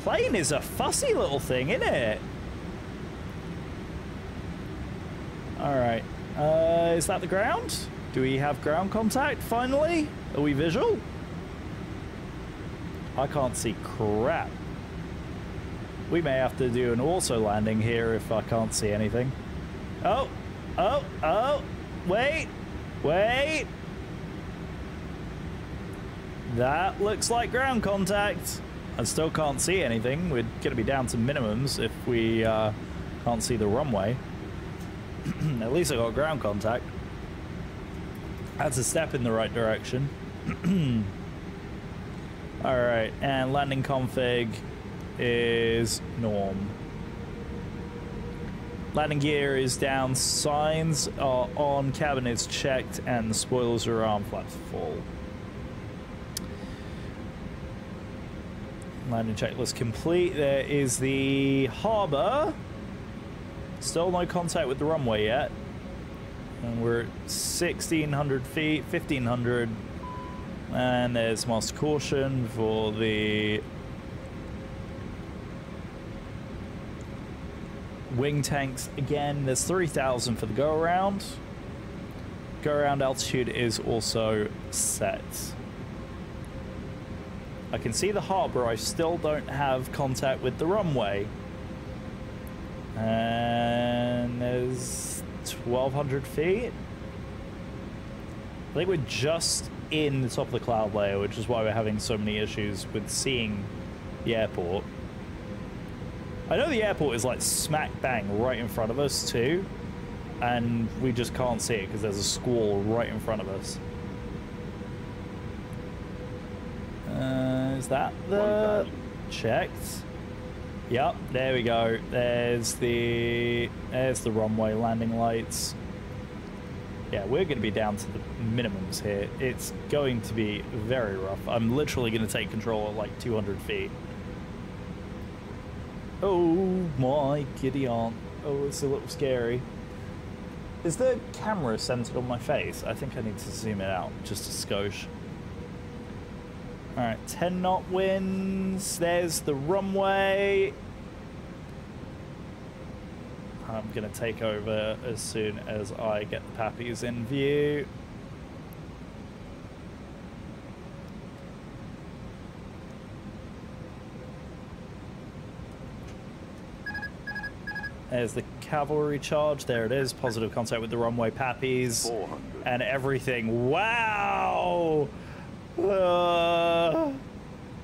Plane is a fussy little thing, isn't it? Alright, is that the ground? Do we have ground contact, finally? Are we visual? I can't see crap. We may have to do an auto landing here if I can't see anything. Oh, wait. That looks like ground contact. I still can't see anything. We're going to be down to minimums if we can't see the runway. At least I got ground contact. That's a step in the right direction. Alright, and landing config is norm. Landing gear is down, signs are on, cabin is checked, and the spoilers are on, flaps full. Landing checklist complete. There is the harbour. Still no contact with the runway yet. And we're at 1,600 feet, 1,500. And there's master caution for the wing tanks. Again, there's 3,000 for the go-around. Go-around altitude is also set. I can see the harbour. I still don't have contact with the runway. And there's 1,200 feet. I think we're just in the top of the cloud layer, which is why we're having so many issues with seeing the airport. I know the airport is like smack bang right in front of us too, and we just can't see it because there's a squall right in front of us. Is that the checked? Yep, there we go. There's the runway landing lights. Yeah, we're going to be down to the minimums here. It's going to be very rough. I'm literally going to take control at like 200 feet. Oh my giddy aunt. Oh, it's a little scary. Is the camera centered on my face? I think I need to zoom it out just a skosh. Alright, 10 knot winds. There's the runway. I'm going to take over as soon as I get the pappies in view. There's the cavalry charge. There it is. Positive contact with the runway pappies. 400. And everything. Wow!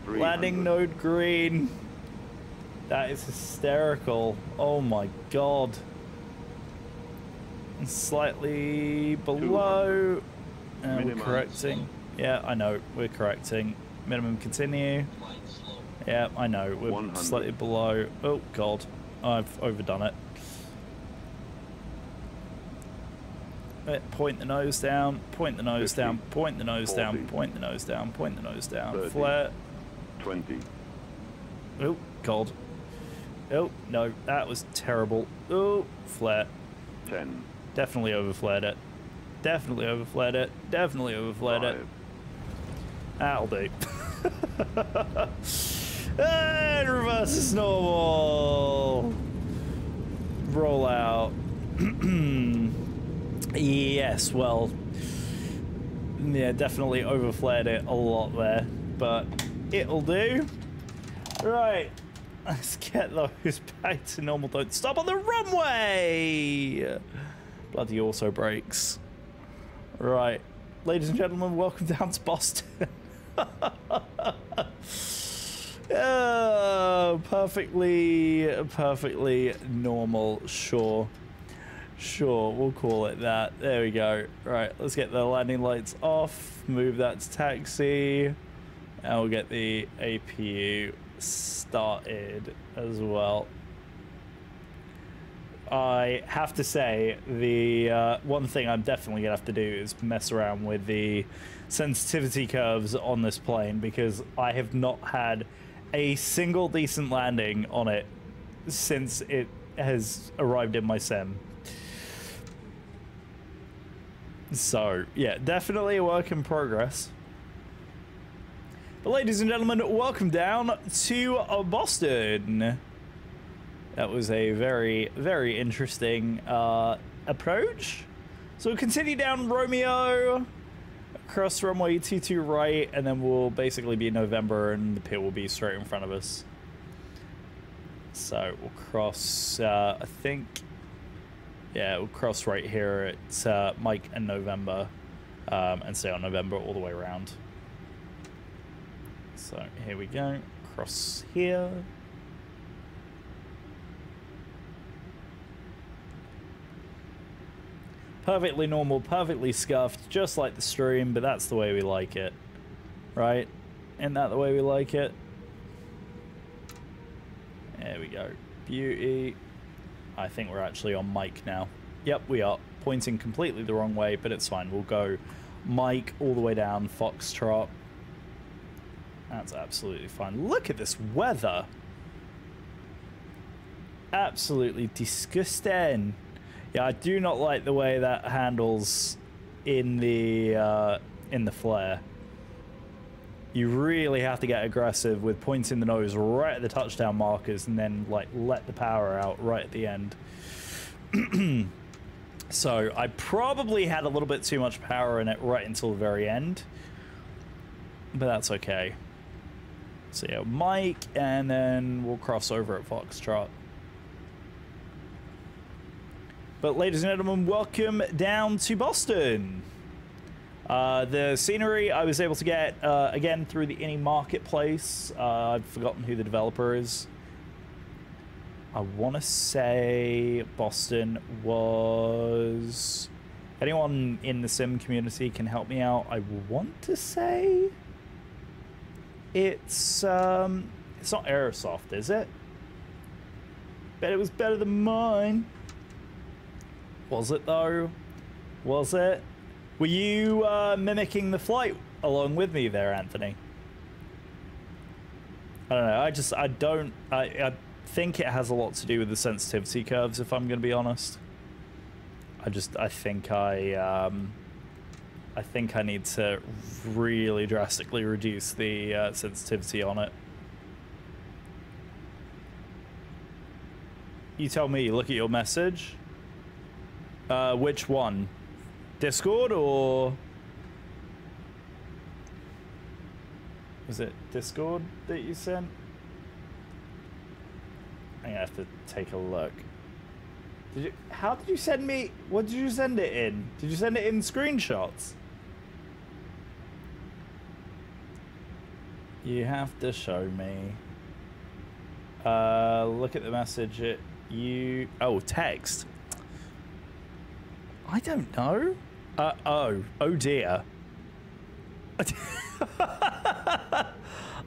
Landing node green. That is hysterical. Oh my god. Slightly below. And we're correcting. Yeah, I know. We're correcting. Minimum continue. Yeah, I know. We're 100. Slightly below. Oh god. I've overdone it. Point the nose down, point the nose 50, down, point the nose 40, down, point the nose down, point the nose down, 30, flare. 20. Oh, god. Oh, no, that was terrible. Oh, flare. 10. Definitely overflared it. Definitely overflared it. Definitely overflared it. 5. That'll do. And reverse is normal. Roll out. Yes, well, yeah, definitely overflared it a lot there, but it'll do. Right, let's get those back to normal. Don't stop on the runway. Bloody auto brakes. Right, ladies and gentlemen, welcome down to Boston. Perfectly normal, sure. Sure, we'll call it that. There we go. Right, let's get the landing lights off. Move that to taxi. And we'll get the APU started as well. I have to say, the one thing I'm definitely going to have to do is mess around with the sensitivity curves on this plane, because I have not had a single decent landing on it since it has arrived in my sim. So, yeah, definitely a work in progress. But ladies and gentlemen, welcome down to Boston. That was a very, very interesting approach. So we'll continue down Romeo, across runway 22 right, and then we'll basically be in November and the pit will be straight in front of us. So we'll cross, I think, yeah, we'll cross right here at Mike and November, and stay on November all the way around. So here we go, cross here. Perfectly normal, perfectly scuffed, just like the stream, but that's the way we like it. Right? Isn't that the way we like it? There we go. Beauty. I think we're actually on Mike now. Yep, we are. Pointing completely the wrong way, but it's fine. We'll go Mike all the way down, Foxtrot. That's absolutely fine. Look at this weather. Absolutely disgusting. Yeah, I do not like the way that handles in the flare. You really have to get aggressive with pointing the nose right at the touchdown markers and then like let the power out right at the end. So I probably had a little bit too much power in it right until the very end, but that's okay. So yeah, Mike, and then we'll cross over at Foxtrot. But ladies and gentlemen, welcome down to Boston. The scenery I was able to get, again, through the Innie Marketplace. I've forgotten who the developer is. I want to say Boston was... Anyone in the sim community can help me out. I want to say it's not Aerosoft, is it? Bet it was better than mine. Was it though? Was it? Were you mimicking the flight along with me there, Anthony? I don't know. I think it has a lot to do with the sensitivity curves, if I'm going to be honest. I think I need to really drastically reduce the sensitivity on it. You tell me. Look at your message. Which one? Discord or... Was it Discord that you sent? I'm gonna have to take a look. How did you send me... What did you send it in? Did you send it in screenshots? You have to show me. Look at the message. Oh, text. I don't know. Oh dear.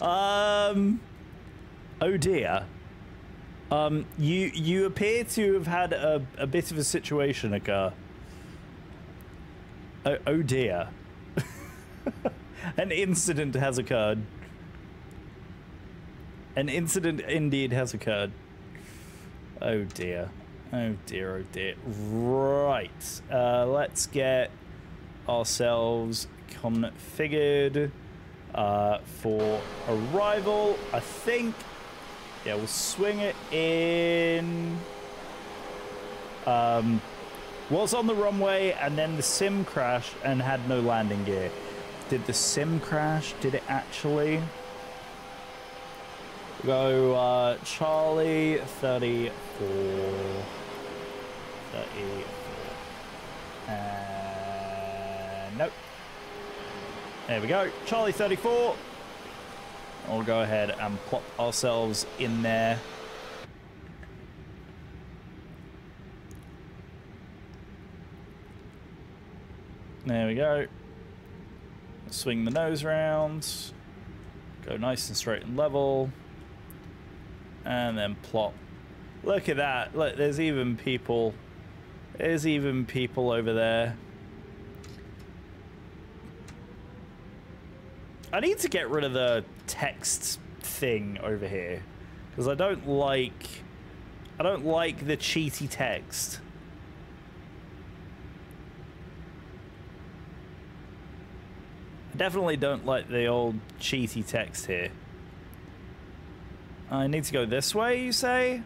Oh dear. You appear to have had a bit of a situation occur. Oh dear. An incident has occurred. An incident indeed has occurred. Oh dear. Oh dear, oh dear. Right. Let's get ourselves configured for arrival. I think, yeah, we'll swing it in. Was on the runway and then the sim crashed and had no landing gear. Did the sim crash? Did it actually? Go Charlie 34. 34. Nope. There we go. Charlie 34. We'll go ahead and plop ourselves in there. There we go. Swing the nose round. Go nice and straight and level. And then plop. Look at that. Look, there's even people. There's even people over there. I need to get rid of the text thing over here. Because I don't like the cheaty text. I definitely don't like the old cheaty text here. I need to go this way, you say?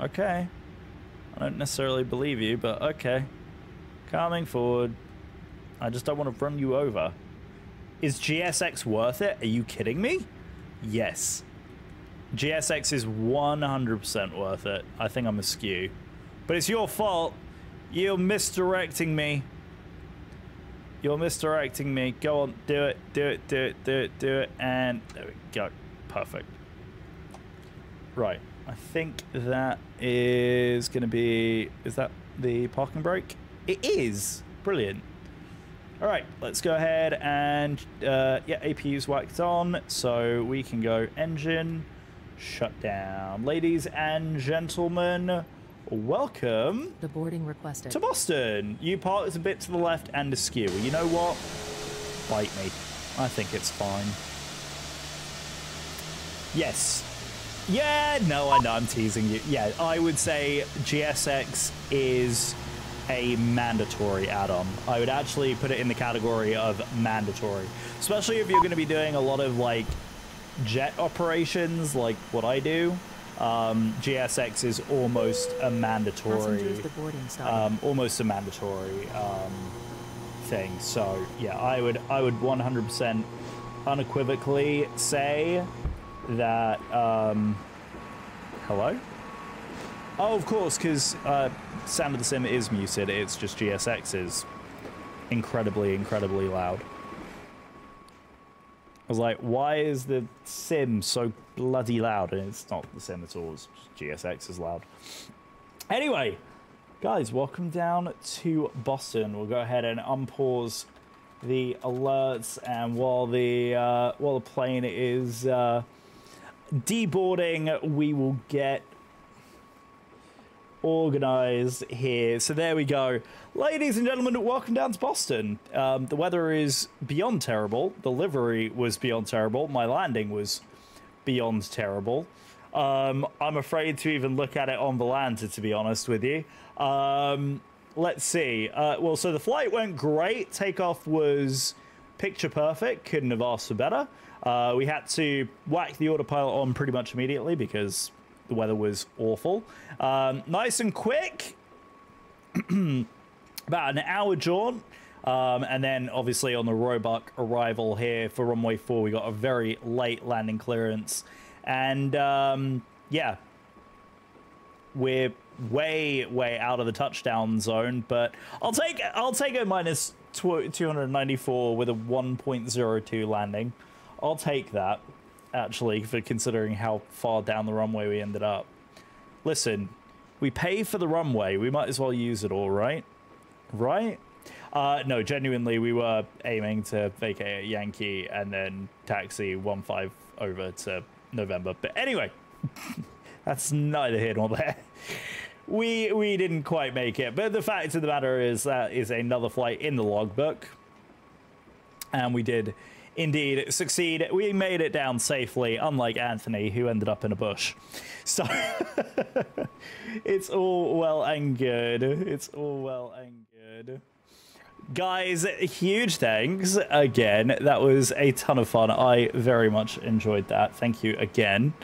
Okay. I don't necessarily believe you, but okay. Coming forward. I just don't want to run you over. Is GSX worth it? Are you kidding me? Yes. GSX is 100% worth it. I think I'm askew. But it's your fault. You're misdirecting me. You're misdirecting me. Go on, do it, do it, do it, do it, do it. And there we go. Perfect. Right. I think that is going to be... Is that the parking brake? It is. Brilliant. All right. Let's go ahead and... yeah, APU's whacked on. So we can go engine, shut down. Ladies and gentlemen, welcome... The boarding requested. ...to Boston. You parked a bit to the left and askew. You know what? Bite me. I think it's fine. Yes. Yeah, no, I know, I'm teasing you. Yeah, I would say GSX is a mandatory add-on. I would actually put it in the category of mandatory. Especially if you're going to be doing a lot of, like, jet operations, like what I do. GSX is almost a mandatory... almost a mandatory thing. So, yeah, I would 100% unequivocally say... that hello. Oh, of course, because sound of the sim is muted. It's just GSX is incredibly loud. I was like, why is the sim so bloody loud? And it's not the sim at all. It's just GSX is loud. Anyway, guys, welcome down to Boston. We'll go ahead and unpause the alerts, and while the plane is deboarding, we will get organized here. So there we go. Ladies and gentlemen, welcome down to Boston. The weather is beyond terrible. The livery was beyond terrible. My landing was beyond terrible. I'm afraid to even look at it on Volanta, to be honest with you. Let's see. Well, so the flight went great. Takeoff was picture perfect. Couldn't have asked for better. We had to whack the autopilot on pretty much immediately because the weather was awful. Nice and quick. About an hour jaunt. And then obviously on the Roebuck arrival here for runway 4, we got a very late landing clearance. And yeah, we're way out of the touchdown zone, but I'll take a minus 294 with a 1.02 landing. I'll take that, actually, for considering how far down the runway we ended up. Listen, we pay for the runway. We might as well use it all, right? Right? No, genuinely, we were aiming to vacate at Yankee and then taxi 15 over to November. But anyway, that's neither here nor there. We didn't quite make it. But the fact of the matter is that is another flight in the logbook. And we did... indeed succeed. We made it down safely, unlike Anthony, who ended up in a bush. So it's all well and good. It's all well and good. Guys, huge thanks again. That was a ton of fun. I very much enjoyed that. Thank you again.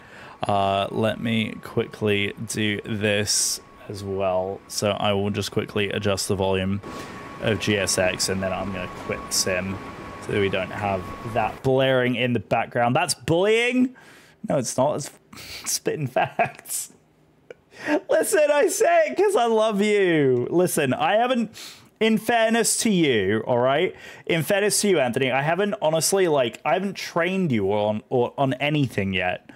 Let me quickly do this as well. So I will just quickly adjust the volume of GSX, and then I'm going to quit sim. So we don't have that blaring in the background. That's bullying? No, it's not. It's spitting facts. Listen, I say it because I love you. Listen, I haven't in fairness to you, all right? In fairness to you, Anthony, I haven't honestly, like, I haven't trained you on anything yet.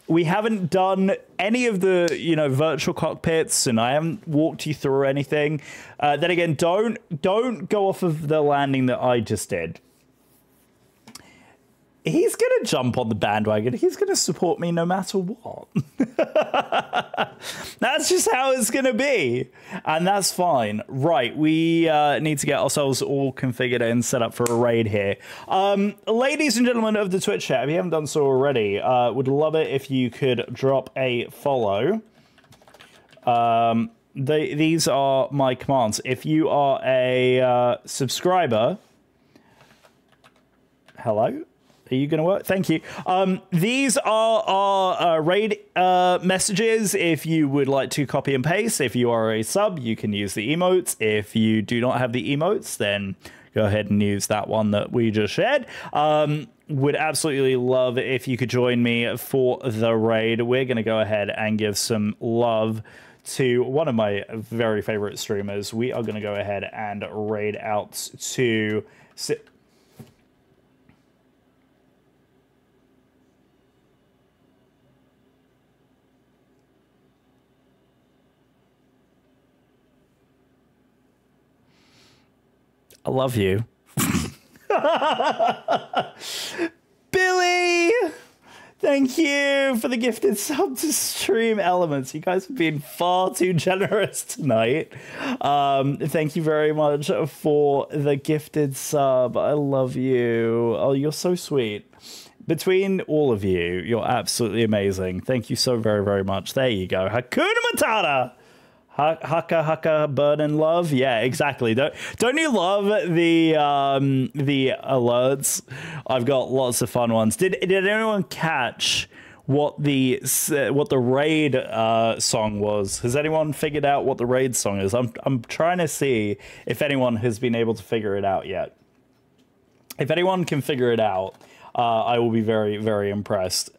We haven't done any of the, you know, virtual cockpits, and I haven't walked you through anything. Then again, don't go off of the landing that I just did. He's going to jump on the bandwagon. He's going to support me no matter what. That's just how it's going to be. And that's fine. Right, we need to get ourselves all configured and set up for a raid here. Ladies and gentlemen of the Twitch chat, if you haven't done so already, would love it if you could drop a follow. These are my commands. If you are a subscriber... Hello? Are you going to work? Thank you. These are our raid messages. If you would like to copy and paste, if you are a sub, you can use the emotes. If you do not have the emotes, then go ahead and use that one that we just shared. Would absolutely love if you could join me for the raid. We're going to go ahead and give some love to one of my very favorite streamers. We are going to go ahead and raid out to... I love you. Billy! Thank you for the gifted sub to Stream Elements. You guys have been far too generous tonight. Thank you very much for the gifted sub. I love you. Oh, you're so sweet. Between all of you, you're absolutely amazing. Thank you so very, very much. There you go. Hakuna Matata! Haka burn and love. Yeah, exactly. Don't you love the alerts? I've got lots of fun ones. Did anyone catch what the raid song was? Has anyone figured out what the raid song is? I'm trying to see if anyone has been able to figure it out yet. If anyone can figure it out, I will be very, very impressed.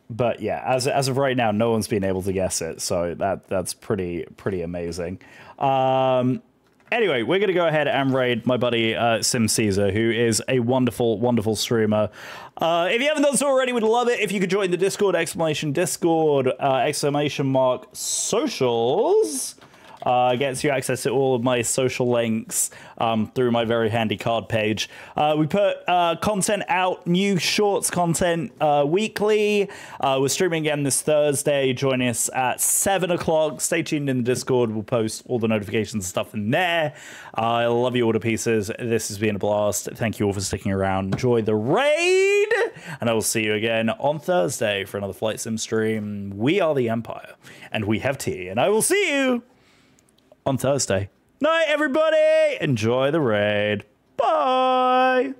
But yeah, as of right now, no one's been able to guess it, so that's pretty amazing. Anyway, we're going to go ahead and raid my buddy Sim Caesar, who is a wonderful, wonderful streamer. If you haven't done so already, we'd love it if you could join the Discord, Discord, socials. Gets you access to all of my social links through my very handy card page. We put content out, new shorts content weekly. We're streaming again this Thursday. Join us at 7 o'clock. Stay tuned in the Discord. We'll post all the notifications and stuff in there. I love you all to pieces. This has been a blast. Thank you all for sticking around. Enjoy the raid. And I will see you again on Thursday for another Flight Sim stream. We are the Empire, and we have tea. And I will see you on Thursday. Night, everybody. Enjoy the raid. Bye.